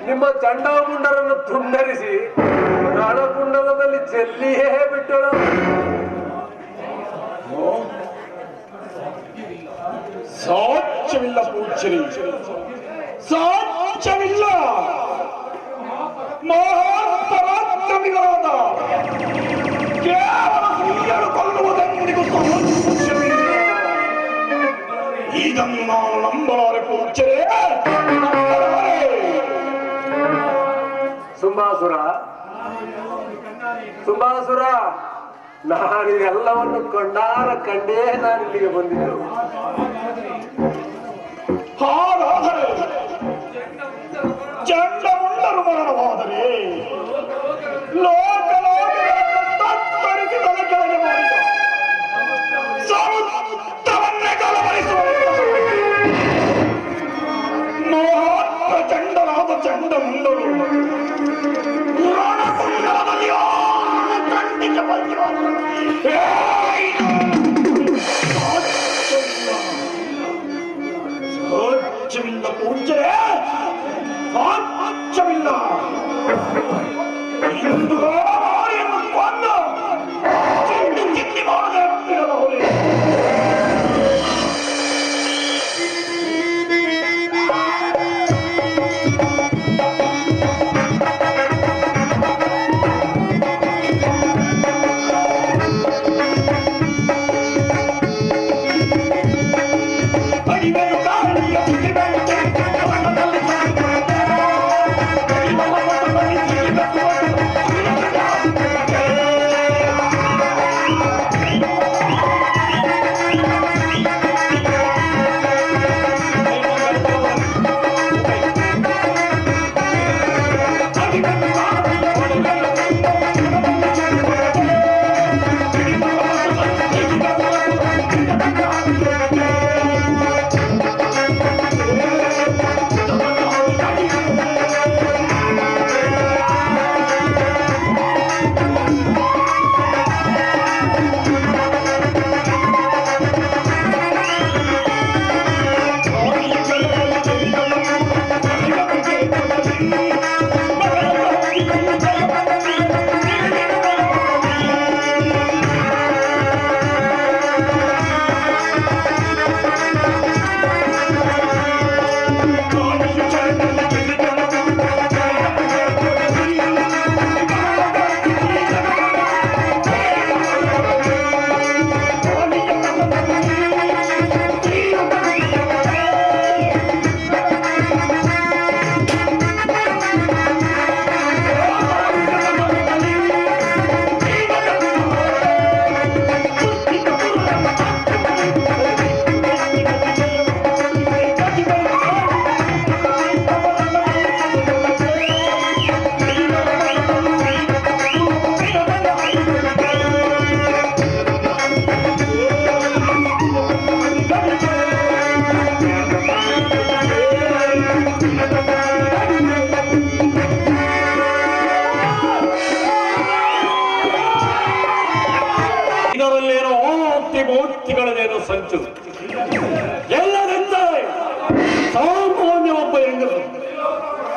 ನಿಮ್ಮ ಚಂಡಾಮುಂಡರನ್ನು ತುಂಡರಿಸಿ ರಣಕುಂಡಲದಲ್ಲಿ ಚೆಲ್ಲಿಯೇ ಬಿಟ್ಟಳು. ಸಾಧ್ಯವಿಲ್ಲ ಪೂಜ್ಯರಿ, ಸಾಧ್ಯವಿಲ್ಲ. ಮಹಾಪರಾಕ್ರಮಿಗಳಾದ ಕೇವಲ ಸ್ತ್ರೀಯರು ಕೊಲ್ಲುವುದೆಂದಿಗೂ ಸಾಧ್ಯವಿಲ್ಲ. ಇದನ್ನು ನಾನು ನಂಬಲಾರೆ ಪೂಜ್ಯರೇ, ನಂಬಲಾರೆ. ಸುಂಬಾಸುರ, ನಾನು ಎಲ್ಲವನ್ನು ಕಂಡೇ ನಾನು ಇಲ್ಲಿಗೆ ಬಂದಿದ್ದು. ಹಾಗಾದರೆ ಚಂಡಮುಂಡರು ಮರಣವಾದರೆ ಲೋಕಲೋಕಗಳನ್ನು ಕೆಳಗೆ ಮಾಡಿದ ಸಮುದ್ರವನ್ನೇ ಕಲವರಿಸುವ ಮಹಾತ್ಮ ಚಂಡನಾದ ಚಂಡಮುಂಡರು ರಣಕುಂಡಲದಲ್ಲಿ ಖಂಡಿತ ಸಾಧ್ಯವಿಲ್ಲ ಪೂಜ್ಯರೇ, ಸಾಧ್ಯವಿಲ್ಲ. ಇಂದು ಮಾರಿಯನ್ನು ಕೊಂದು ಚಿಂದಿ ಮಾಡದೆ ಇರಬಹುದು. ಇದರಲ್ಲೇನೋ ಮೂರ್ತಿಗಳೇನೋ ಸಂಚು ಎಲ್ಲರೆಂದರೆ ಸಾಮಾನ್ಯ ಒಬ್ಬ ಹೆಂಗಸು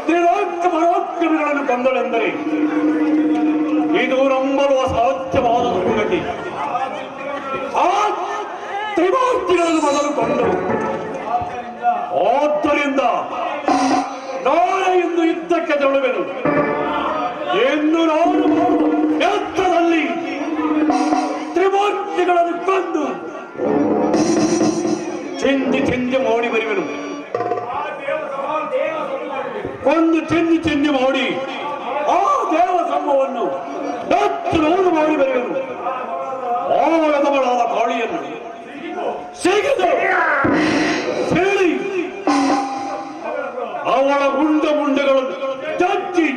ತ್ರಿಲೋಕ ಪರಾಕ್ರಮಿಗಳನ್ನು ಕೊಂದಳೆಂದರೆ ಇದು ನಂಬಲು ಅಸಾಧ್ಯವಾದ ಸಂಗತಿ. ಆ ತ್ರಿಮೂರ್ತಿಗಳನ್ನು ಮೊದಲು ಕೊಂಡರು. ಆದ್ದರಿಂದ ನಾಳೆ ಇಂದು ಯುದ್ಧಕ್ಕೆ ತೆರಳುವೆನು ಎಂದು ನಾನು ಯುದ್ಧದಲ್ಲಿ ತ್ರಿಮೂರ್ತಿಗಳನ್ನು ಕೊಂದು ಚಿಂದಿ ಮಾಡಿ ಬರುವೆನು. ಕೊಂದು ಚಿಂದಿ ಮಾಡಿ ಆ ದೇವ ಸಂಭವನ್ನು ನೋಡು ಮಾಡಿ ಬರುವೆನು. ಆಳದವಳಾದ ಕಾಳಿಯನ್ನು ಸಿಗಿದು ಹೇಳಿ ಅವಳ ಮುಂಡೆಗಳನ್ನು ಚಚ್ಚಿ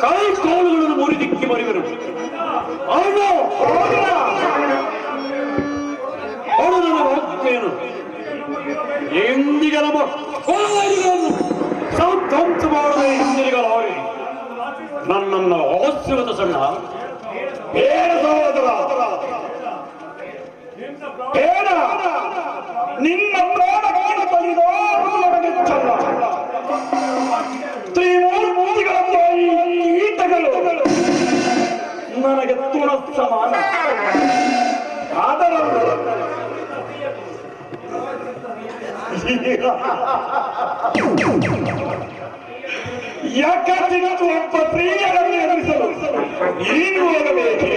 ಕೈ ಕಾಲುಗಳನ್ನು ಮುರಿದಿಕ್ಕಿ ಬರುವೆನು. ಅವನು ನನ್ನ ಭಕ್ತೇನು ಎಂದಿಗೆ ನಮ್ಮ ಕೋಲಗಳನ್ನು ಸಂಧ್ವಂಸ ಮಾಡದೆ ಹಿಂದಿರುಗಲಾರೆ. ನನ್ನನ್ನು ಆಶೀರ್ವಾದ ಸಣ್ಣ ಬೇಡ ಸಹೋದರ, ಬೇಡ. ನಿನ್ನ ಪ್ರಾಣವನ್ನು ಬಲಿದಾಡು ನನಗೆ ಚಲ್ಲ. ತ್ರಿಮೂರ್ತಿಗಳ ಈತಗಳು ನನಗೆ ತುಣ ಸಮಾನ. ಆದರೂ ಯಾಕಂದಿತ್ತು ಒಬ್ಬ ಪ್ರಿಯರನ್ನು ಎದುರಿಸಲು ಏನು ಹೋಗಬೇಕೆ?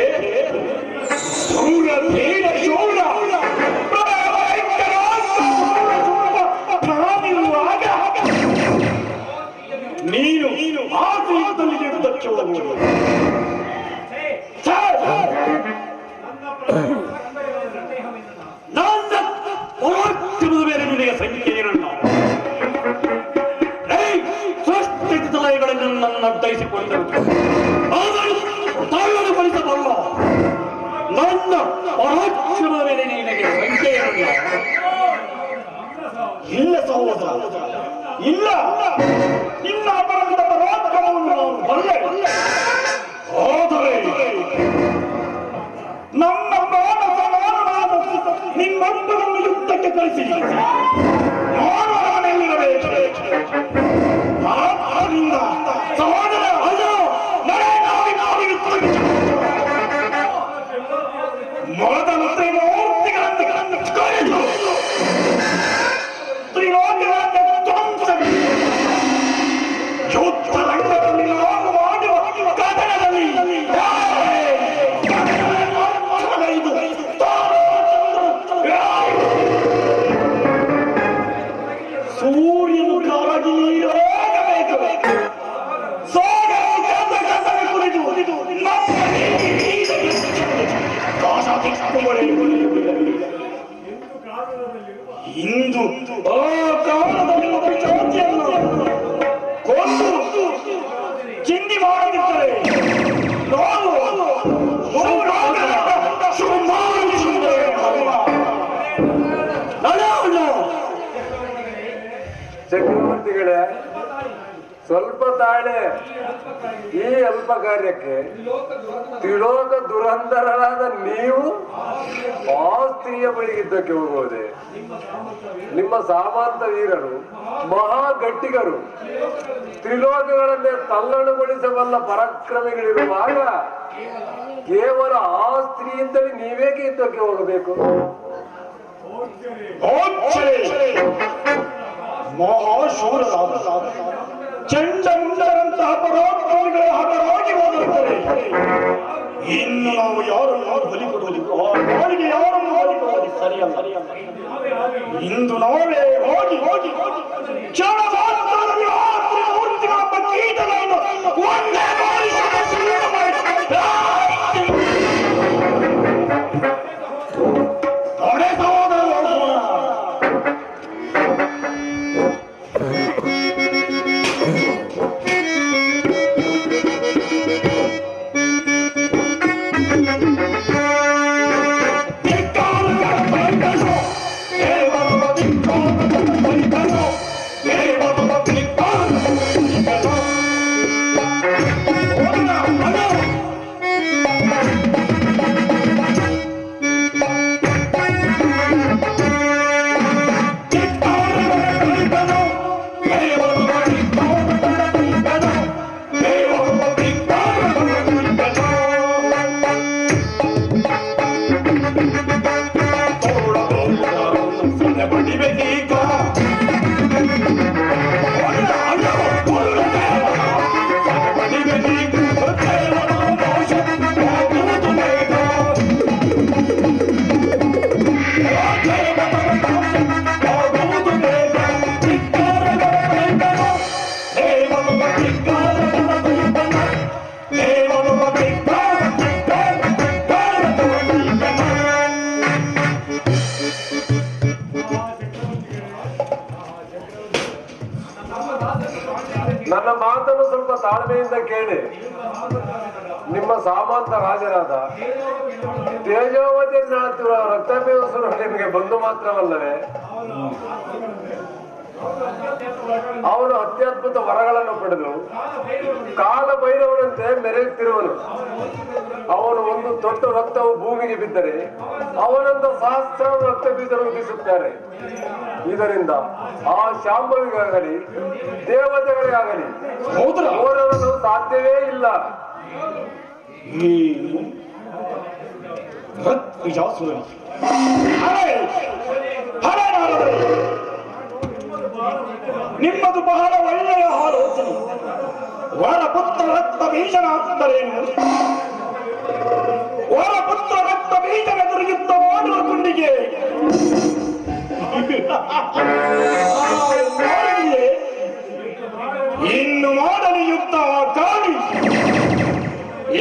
ಶೂರ ಧೀರ ಶೂರ ನಾನಿರುವಾಗ ನೀನು ಆ ತೀರ್ಥದಲ್ಲಿ ಯುದ್ಧಕ್ಕೆ ಹೋಗುವುದು. ನನ್ನ ಪರಾಕ್ರಮದ ಮೇಲೆ ನಿನಗೆ ಸಂಖ್ಯೆ ಏನನ್ನ ಸೃಷ್ಟಿ ತಲೆಗಳನ್ನು ನನ್ನ ಅರ್ಥೈಸಿಕೊಂಡರು. ಆದರೆ ತಾಳನ್ನು ಫಲಿಸಬಲ್ಲ ನನ್ನ ಪರಾಕ್ರಮದ ಮೇಲೆ ನಿನಗೆ ಸಂಖ್ಯೆ ಏನಲ್ಲ. ಇಲ್ಲ ಸಹೋದರ, ಇಲ್ಲ. ನಿನ್ನ ಅಪರಾಧದ ಪರಾಕ್ರಮವನ್ನು ನಾನು ಬಲ್ಲೆ. ಆದರೆ ನಮ್ಮ ಪ್ರಾಣ ಸಮಾನವಾದ ನಿಮ್ಮೊಬ್ಬರನ್ನು ಯುದ್ಧಕ್ಕೆ ಕಳಿಸಿ ನಾನು ಮನೆಯಲ್ಲಿರಬೇಕು. ಆದ್ದರಿಂದ ಸಹೋದರ ಅಲ್ಲ, ಮೊದಲು ತ್ರಿಮೂರ್ತಿಗಳನ್ನು ಕರೆದು ತ್ರಿಲೋಕಗಳನ್ನು ಧ್ವಂಸಗೊಳಿಸಿ ಯುದ್ಧ ರಂಗದಲ್ಲಿ ನಾವು ಮಾಡುವ ಕದನದಲ್ಲಿ ಸೂರ್ಯನು ಕಾಗಿ ನೀರಾಗಬೇಕು. ಇಂದು ಆ ಕಾಲದಲ್ಲಿ ಒಬ್ಬ ಜ್ಯೋತಿಯನ್ನು ಕೊಂದು ಚಿಂದಿ ಮಾಡದಿದ್ದರೆ ನಾವು ಚಕ್ರವರ್ತಿಗಳೇ, ಸ್ವಲ್ಪ ತಾಳೆ. ಈ ಅಲ್ಪ ಕಾರ್ಯಕ್ಕೆ ತ್ರಿಲೋಕ ದುರಂಧರರಾದ ನೀವು ಆ ಸ್ತ್ರೀಯ ಬಳಿ ಯುದ್ಧಕ್ಕೆ ಹೋಗುವುದೇ? ನಿಮ್ಮ ಸಾಮಂತ ವೀರರು ಮಹಾ ಗಟ್ಟಿಗರು, ತ್ರಿಲೋಕಗಳನ್ನೇ ತಲ್ಲಣಗೊಳಿಸಬಲ್ಲ ಪರಾಕ್ರಮಿಗಳಿರುವಾಗ ಕೇವಲ ಆ ಸ್ತ್ರೀಯಿಂದಲೇ ನೀವೇಕೆ ಯುದ್ಧಕ್ಕೆ ಹೋಗಬೇಕು? ಮಹಾಶೂರರಾದ ಚಂಡಮುಂಡರಂತಹ ಪರಾಕ್ರಮಿಗಳ ಹಠರಾಗಿ ಹೋದರೆ ಇನ್ನು ನಾವು ಯಾರನ್ನು ಬಲಿ ಕೊಡುವುದು ಆ ನಾಡಿಗೆ ಯಾರನ್ನು ಬಲಿ ಕೊಡುವುದು ಸರಿಯಲ್ಲ. ಇಂದು ನಾವೇ ಹೋಗಿ ಹೋಗಿ ಕ್ಷಣ ಮಾತ್ರದಲ್ಲಿ ಆ ತ್ರಿಮೂರ್ತಿಗಳ ಕೀಟಗಳನ್ನು ಒಂದೇ ಬಾರಿ ಶೂನ್ಯ ಮಾಡಿ ಅವರೇ ಸಹೋದರರು ಹೋಗೋಣ. ನನ್ನ ಮಾತನ್ನು ಸ್ವಲ್ಪ ತಾಳ್ಮೆಯಿಂದ ಕೇಳಿ. ನಿಮ್ಮ ಸಾಮಂತ ರಾಜರಾದ ತೇಜೋವತಿ ರಕ್ತಮೇವಸರು ನಿಮಗೆ ಬಂದು ಮಾತ್ರವಲ್ಲವೇ, ಅವನು ಅತ್ಯದ್ಭುತ ವರಗಳನ್ನು ಪಡೆದು ಕಾಲ ಭೈರವನಂತೆ ಮೆರೆಯುತ್ತಿರುವನು. ಅವನು ಒಂದು ತೊಟ್ಟು ರಕ್ತವು ಭೂಮಿಗೆ ಬಿದ್ದರೆ ಅವನಂತ ಸಹಸ್ರಾರು ರಕ್ತ ಬೀಜರು ಬೀಸುತ್ತಾರೆ. ಇದರಿಂದ ಆ ಶಾಂಭವಿಗಾಗಲಿ ದೇವತೆಗಳಿಗಾಗಲಿ ಹೋರಾಡಲು ಸಾಧ್ಯವೇ ಇಲ್ಲ. ನಿಮ್ಮದು ಬಹಳ ಒಳ್ಳೆಯ ಆಲೋಚನೆ. ವರಪುತ್ರ ರಕ್ತ ಬೀಜನಾದರೇನು? ವರಪುತ್ರ ರಕ್ತ ಬೀಜವೆದುರು ಯುದ್ಧ ಮಾಡುವ ಗುಂಡಿಗೆ ಇನ್ನು ಮಾಡಲು ಯುದ್ಧ ಕಾಣಿ.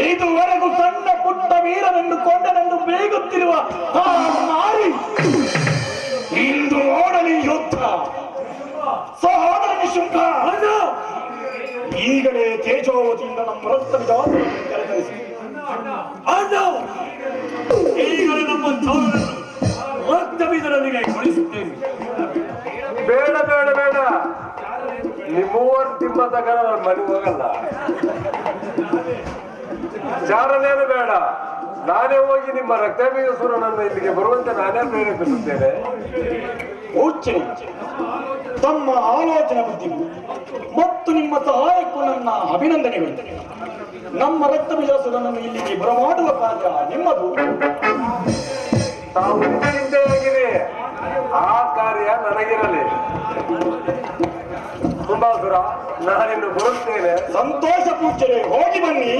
ಇದುವರೆಗೂ ಸಣ್ಣ ಪುಟ್ಟ ವೀರನೆಂದು ಕೊಂಡನೆಂದು ಬೇಗುತ್ತಿರುವ ಆ ನಾರಿ ಇಂದು ನೋಡಲಿ ಯುದ್ಧ. ಸಹೋದರ ಶುಂಭ, ಈಗಲೇ ತೇಜೋವತಿಯಿಂದ ನಮ್ಮ ರಕ್ತ ಕರೆತರಿಸಿ ಈಗಲೇ ನಮ್ಮ ರಕ್ತ ಬೀಜರೊಂದಿಗೆ ಕಳಿಸುತ್ತೇನೆ. ಬೇಡ ಬೇಡ ಬೇಡ, ನಿಮ್ಮೂವರು ತಿಮ್ಮದ ಮನೆ ಹೋಗಲ್ಲ. ಚಾರನೇನು ಬೇಡ, ನಾನೇ ಹೋಗಿ ನಿಮ್ಮ ರಕ್ತಬೀಜಸುರನನ್ನು ಇಲ್ಲಿಗೆ ಬರುವಂತೆ ನಾನೇ ಪ್ರೇರೇಪಿಸುತ್ತೇನೆ. ತಮ್ಮ ಆಲೋಚನೆ ಬುದ್ಧಿಗೂ ಮತ್ತು ನಿಮ್ಮ ಸಹಾಯಕ್ಕೂ ನನ್ನ ಅಭಿನಂದನೆಗಳು. ನಮ್ಮ ರಕ್ತಬೀಜಾಸುರನನ್ನು ಇಲ್ಲಿಗೆ ಬರಮಾಡುವ ಕಾರ್ಯ ನಿಮ್ಮದು. ತಾವು ಚಿಂತೆಯಾಗಿದೆ, ಆ ಕಾರ್ಯ ನನಗಿರಲಿ. ಕುಂಬಾಸುರ, ನಾನಿನ್ನು ಬರುತ್ತೇನೆ. ಸಂತೋಷ ಪೂಜ್ಯರೇ, ಹೋಗಿ ಬನ್ನಿ.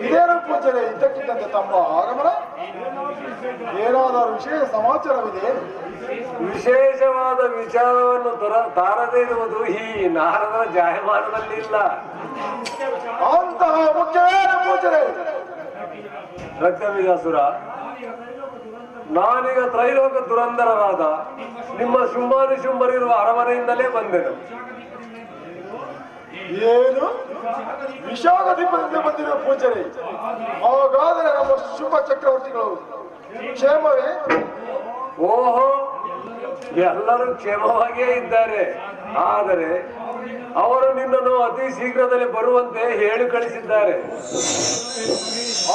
ಇದೇನು ಪೂಜಾರಿ ಇದ್ದಕ್ಕಿದ್ದಂತೆ ತಮ್ಮ ಆಗಮನ? ಏನಾದರೂ ವಿಶೇಷ ಸಮಾಚಾರವಿದೆ? ವಿಶೇಷವಾದ ವಿಚಾರವನ್ನು ತಾರದೇ ಇರುವುದು ಈ ನಾರದರ ಜಾಯಮಾನದಲ್ಲಿ ಇಲ್ಲ. ಅಂತಹ ಮುಖ್ಯವೇನು ಪೂಜಾರಿ? ರಕ್ತಬೀಜಾಸುರ, ನಾನೀಗ ತ್ರೈಲೋಕ ದುರಂಧರರಾದ ನಿಮ್ಮ ಶುಂಭರಿರುವ ಅರಮನೆಯಿಂದಲೇ ಬಂದೆನು. ಏನು ವಿಶಾಖ ದೀಪದಿಂದ ಬಂದಿರುವ ಪೂಜಾರಿ? ಹಾಗಾದರೆ ನಮ್ಮ ಶುಭ ಚಕ್ರವರ್ತಿಗಳು ಕ್ಷೇಮವೇ? ಓಹೋ, ಎಲ್ಲರೂ ಕ್ಷೇಮವಾಗಿಯೇ ಇದ್ದಾರೆ. ಆದರೆ ಅವರು ನಿನ್ನನ್ನು ಅತಿ ಶೀಘ್ರದಲ್ಲಿ ಬರುವಂತೆ ಹೇಳಿ ಕಳಿಸಿದ್ದಾರೆ.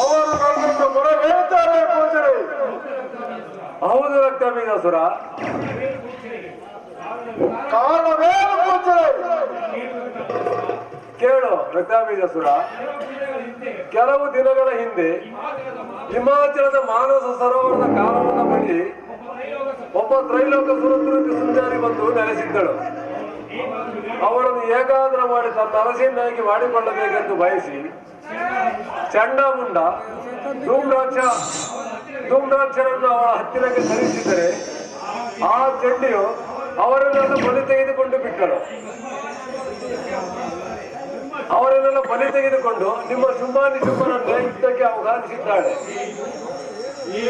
ಅವರು ನನ್ನನ್ನು ಬರಬೇತಾರೆ ಪೂಜಾರಿ. ಹೌದು ರಕ್ತಬೀಜಾಸುರ, ಕಾರಣವೇನು ಪೂಜಾರಿ? ಕೇಳು ರಕ್ತಬೀಜಾಸುರ, ಕೆಲವು ದಿನಗಳ ಹಿಂದೆ ಹಿಮಾಚಲದ ಮಾನಸ ಸರೋವರದ ಕಾಲವನ ಬಳಿ ಒಬ್ಬ ತ್ರೈಲೋಕ ಸುಂದರಿ ಬಂದು ನೆಲೆಸಿದ್ದಳು. ಅವಳನ್ನು ಏಕಾಗ್ರ ಮಾಡಿ ತನ್ನ ಅರಸಿಯನ್ನಾಗಿ ಮಾಡಿಕೊಳ್ಳಬೇಕೆಂದು ಬಯಸಿ ಚಂಡಮುಂಡ ಧೂಮ್ರಾಕ್ಷರನ್ನು ಅವಳ ಹತ್ತಿರಕ್ಕೆ ಕರೆಸಿದರೆ ಆ ಚಂಡಿಯು ಅವರನ್ನೆಲ್ಲ ಬಲಿ ತೆಗೆದುಕೊಂಡು ಬಿಟ್ಟಳು. ಅವರನ್ನೆಲ್ಲ ಬಲಿ ತೆಗೆದುಕೊಂಡು ನಿಮ್ಮ ಶುಂಭನನ್ನು ಯುದ್ಧಕ್ಕೆ ಅವಕಾಶಿಸಿದ್ದಾಳೆ.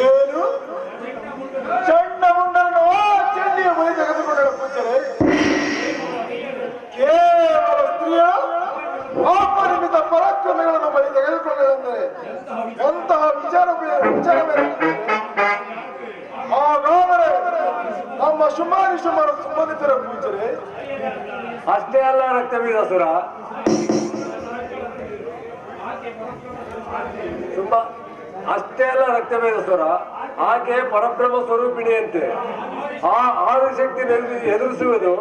ಏನು ಚಂಡಮುಂಡನನ್ನು ಚಂಡಿಯ ಬಲಿ ತೆಗೆದುಕೊಂಡಳು ಪೂಜಾರಿ? ಕೇವಲ ಸ್ತ್ರೀಯ ಅಪರಿಮಿತ ಪರಾಕ್ರಮಗಳನ್ನು ಬಲಿ ತೆಗೆದುಕೊಳ್ಳಲೆಂದರೆ ಎಂತಹ ವಿಚಾರವೇ? ಹಾಗಾದರೆ ನಮ್ಮ ಶುಂಭರ ಸಂಬಂಧಿತರ ಪೂಜಾರಿ? ಅಷ್ಟೇ ಅಲ್ಲ ರಕ್ತಬೀಜಾಸುರ, ಆಕೆ ಪರಬ್ರಹ್ಮ ಸ್ವರೂಪಿಣಿಯಂತೆ. ಆ ಆದಿಶಕ್ತಿ ಎದುರಿಸುವುದು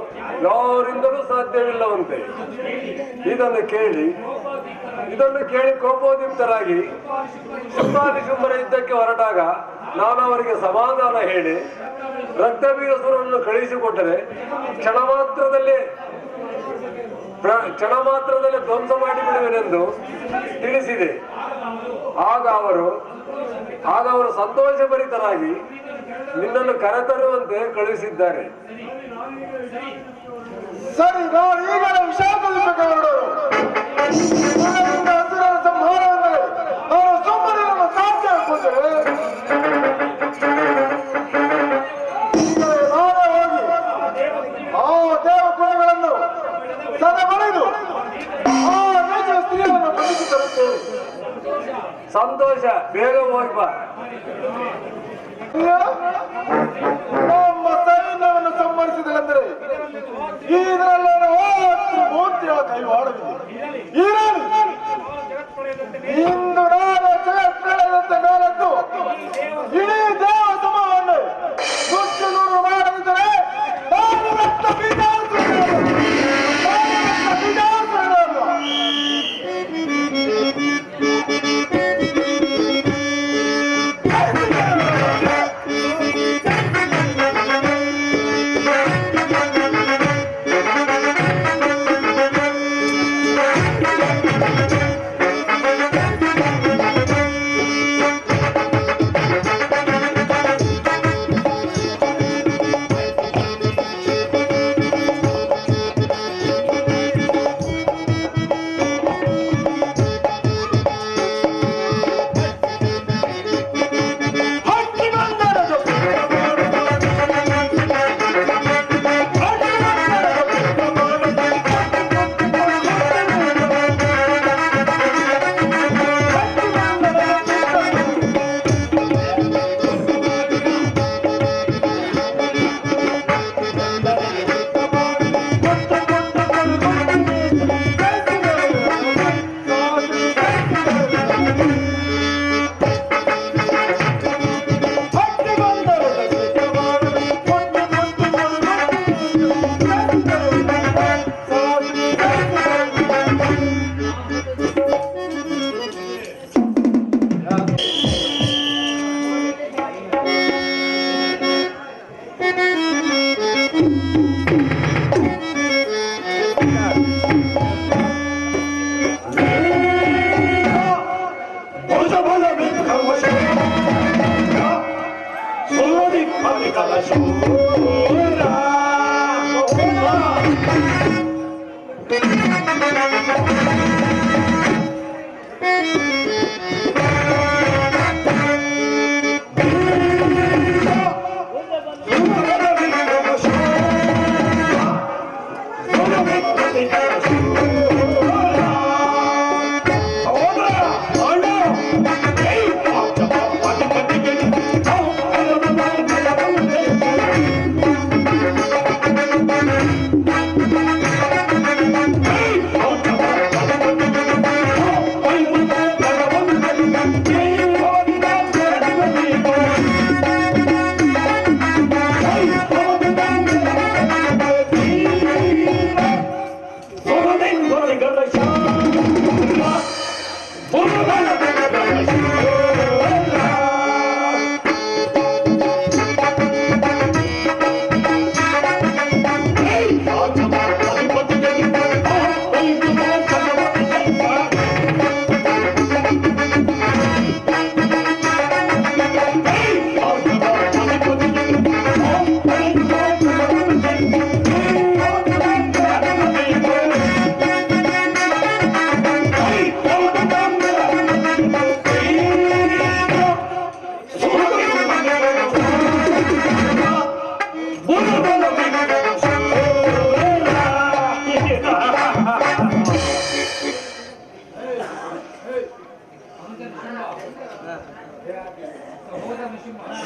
ಯಾರಿಂದಲೂ ಸಾಧ್ಯವಿಲ್ಲವಂತೆ. ಇದನ್ನು ಕೇಳಿ ಕೋಪೋದ್ಯುಕ್ತರಾಗಿ ಶುಂಭರ ಯುದ್ಧಕ್ಕೆ ಹೊರಟಾಗ ನಾನು ಅವರಿಗೆ ಸಮಾಧಾನ ಹೇಳಿ ರಕ್ತಬೀಜಾಸುರನನ್ನು ಕಳುಹಿಸಿಕೊಟ್ಟರೆ ಕ್ಷಣ ಮಾತ್ರದಲ್ಲೇ ಧ್ವಂಸ ಮಾಡಿಬಿಡುವೆನೆಂದು ತಿಳಿಸಿದೆ. ಆಗ ಅವರು ಸಂತೋಷಭರಿತರಾಗಿ ನಿನ್ನನ್ನು ಕರೆತರುವಂತೆ ಕಳುಹಿಸಿದ್ದಾರೆ. ಸರಿ, ನಾನು ಈಗಲೇ ವಿಷಾದಿಸಬೇಕು. ಸಂಹಾರ ಅಂದರೆ ನಾನು ಸುಮ್ಮನೆ ಸಾಧ್ಯ ಪೂಜಾರಿ. ನಾನೇ ಹೋಗಿ ಆ ದೇವಕುಲಗಳನ್ನು ಸದಬಳಿದು ಆ ನೀಚ ಸ್ತ್ರೀಯನ್ನು ಬಂಧಿಸಿ ತರುತ್ತೇನೆ. ಸಂತೋಷ, ಬೇಗ ಹೋಗಿ ಬಾ. ನಮ್ಮ ಸೈನ್ಯವನ್ನು ಸಂಹರಿಸಿದಳೆಂದರೆ ಇದರಲ್ಲೇನೋ ಮೂರ್ತಿಯ ಕೈವಾಡವಿದೆ. ಇಂದು ನಾನು ಜಗತ್ಪ್ರಳಯದಂತೆ ಮೇಲೆದ್ದು ಇಡೀ ದೇವ ಸಮೂಹವನ್ನು ನುಚ್ಚುನೂರು ಮಾಡದಿದ್ದರೆ ನಾನು ರಕ್ತ ಬೀಜಾಸುರನಲ್ಲ.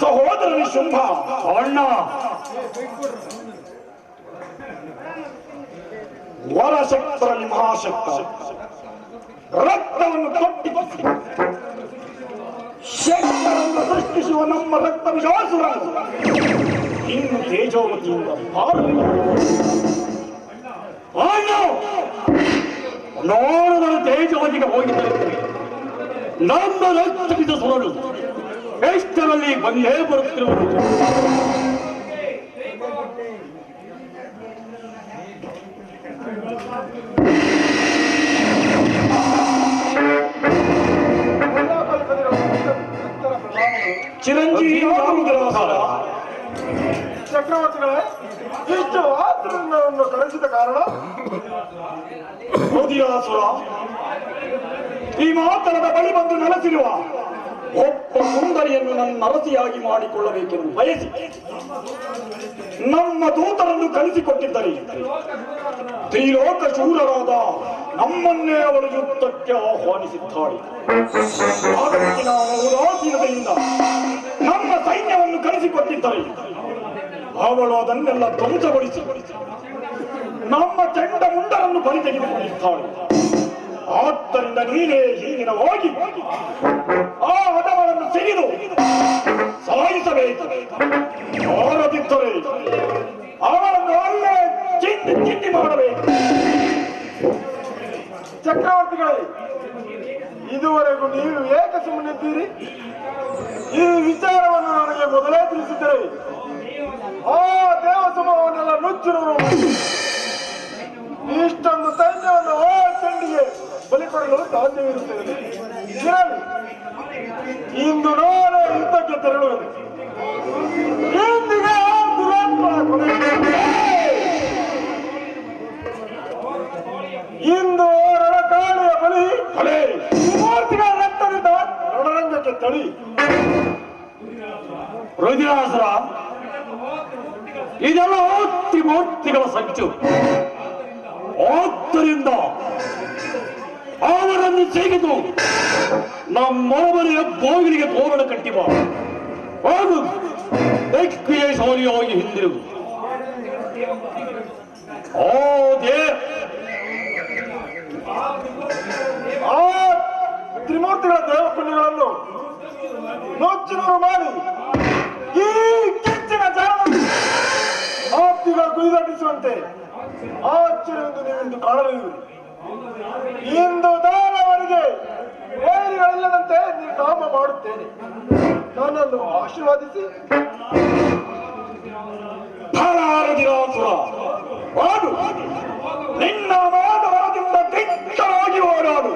ಸಹೋದರನಿ ಶುಂಭ, ಅಣ್ಣ ವರಶಕ್ತರಲ್ಲಿ ಮಹಾಶಕ್ತ, ರಕ್ತವನ್ನು ಕಟ್ಟಿಸಿ ಶಕ್ತರನ್ನು ಸೃಷ್ಟಿಸುವ ನಮ್ಮ ರಕ್ತ ವಿಷಾಸುರ ಇನ್ನು ತೇಜೋವತಿಯಿಂದ ಬಾರಲಿಲ್ಲ. ಅಣ್ಣ ನೋಡದ ತೇಜವತಿಗೆ ಹೋಗಿದ್ದರೆ ನಮ್ಮ ರಕ್ತದ ಸುರಳು ಎಷ್ಟರಲ್ಲಿ ಬಂದೇ ಬರುತ್ತಿರುವುದು. ಚಿರಂಜೀವಿ ಚಕ್ರವರ್ತಿಗಳೇ, ಇಷ್ಟು ಆತನನ್ನು ಕಳಿಸಿದ ಕಾರಣ ಮೋದಿಯಾಸುರ ಈ ಮಾತನದ ಬಳಿ ಬಂದು ನೆಲೆಸಿರುವ ಒಬ್ಬ ಸುಂದರಿಯನ್ನು ನನ್ನ ಅರಸಿಯಾಗಿ ಮಾಡಿಕೊಳ್ಳಬೇಕೆಂದು ಬಯಸಿ ನಮ್ಮ ದೂತರನ್ನು ಕಳಿಸಿಕೊಟ್ಟಿದ್ದರೆ ತ್ರಿಲೋಕ ಶೂರರಾದ ನಮ್ಮನ್ನೇ ಅವಳು ಯುದ್ಧಕ್ಕೆ ಆಹ್ವಾನಿಸಿದ್ದಾಳೆ. ಹಾಗಾಗಿ ನಾವು ಉದಾಸೀನತೆಯಿಂದ ನಮ್ಮ ಸೈನ್ಯವನ್ನು ಕಳಿಸಿಕೊಟ್ಟಿದ್ದರೆ ಅವಳು ಅದನ್ನೆಲ್ಲ ಧ್ವಂಸಗೊಳಿಸಿ ನಮ್ಮ ಚಂಡ ಮುಂಡರನ್ನು ಬಲಿ ತೆಗೆದುಕೊಂಡಿದ್ದಾಳೆ. ಆದ್ದರಿಂದ ನೀನೇ ಹೀಗಿನ ಹೋಗಿ ಆ ಹದವನ್ನು ಸಿಗಿದು ಸಾಯಿಸಬೇಕು. ಅವರದಿದ್ದರೆ ಅವರನ್ನು ಒಳ್ಳೆ ಚಿಂದಿ ಮಾಡಬೇಕು. ಚಕ್ರವರ್ತಿಗಳೇ, ಇದುವರೆಗೂ ನೀವು ಏಕೆ ಸುಮ್ಮನಿದ್ದೀರಿ? ಈ ವಿಚಾರವನ್ನು ನನಗೆ ಮೊದಲೇ ತಿಳಿಸಿದ್ದರೆ ಆ ದೇವಸಮೂಹವನ್ನೆಲ್ಲ ನುಚ್ಚುರು ಇಷ್ಟೊಂದು ಸೈನ್ಯವನ್ನು ಆ ಚಂಡಿಗೆ ಬಲಿ ಕೊಡಲು ಸಾಧ್ಯವಿರುತ್ತದೆ. ಇರಲಿ, ಇಂದು ನಾಳೆ ಯುದ್ಧಕ್ಕೆ ತೆರಳುವುದು. ಇಂದಿಗೆ ಆ ದುರಾತ್ಮನ ಕೊನೆ. ಇಂದು ರಣಕಾಳಿಯ ಬಲಿ ಮೂರ್ತಿಗಳ ರಕ್ತದಿಂದ ರಣರಂಗಕ್ಕೆ ತಳಿ. ರುದ್ರಾಸುರ, ಇದೆಲ್ಲ ತ್ರಿಮೂರ್ತಿಗಳ ಸಂಚು. ಆದ್ದರಿಂದ ಅವರನ್ನು ತೆಗೆದು ನಮ್ಮೊಳಮನೆಯ ಬಾಗಿಲಿಗೆ ತೋರಣ ಕಟ್ಟಿ ಬಾ. ಹಾಗೂ ದಿಗ್ವಿಜಯಶಾಲಿಯಾಗಿ ಹಿಂದಿರುಗು. ಆ ತ್ರಿಮೂರ್ತಿಗಳ ದೇವಪುಣ್ಯಗಳನ್ನು ನೋಚಿನೂರು ಮಾಡಿ ಈ ಕಿಚ್ಚಿನ ಜಾಲದಲ್ಲಿ ಆಪ್ತಿಗಳು ಕುಯ್ದಾಟಿಸುವಂತೆ ಆಶ್ಚರ್ಯವೆಂದು ನೀವೆಂದು ಕಾಣಲಿರುವಿರಿ. ಇಂದು ದಾನವರಿಗೆ ವೈರಿಗಳಿಲ್ಲದಂತೆ ನಿರ್ನಾಮ ಮಾಡುತ್ತೇನೆ. ನನ್ನನ್ನು ಆಶೀರ್ವಾದಿಸಿ. ಓಡು, ನಿನ್ನ ಮಾನವರದಿಂದ ದಿಟ್ಟವಾಗಿ ಓಡಾಡು.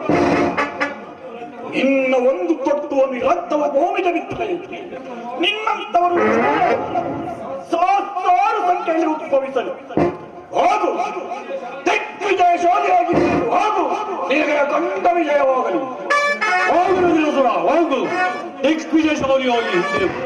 ನಿನ್ನ ಒಂದು ತೊಟ್ಟುವನ್ನು ರಕ್ತವ ಭೂಮಿಗೆ ಬಿತ್ತಲೆ ನಿನ್ನಂತವರು ಸಹಸ್ರಾರು ಸಂಖ್ಯೆಯಲ್ಲಿ ಉದ್ಭವಿಸಲು ಹೋಗು. ದಿಗ್ವಿಜಯಶಾಲಿಯಾಗಿ ಹೋಗು. ನಿನಗೆ ಕಂಡ ವಿಜಯವಾಗಲಿ. ಹೋಗು ರುದ್ರಾಸುರ, ಹೋಗು. ದಿಗ್ವಿಜಯಶಾಲಿಯಾಗಿ ಹಿಂದಿರುಗು.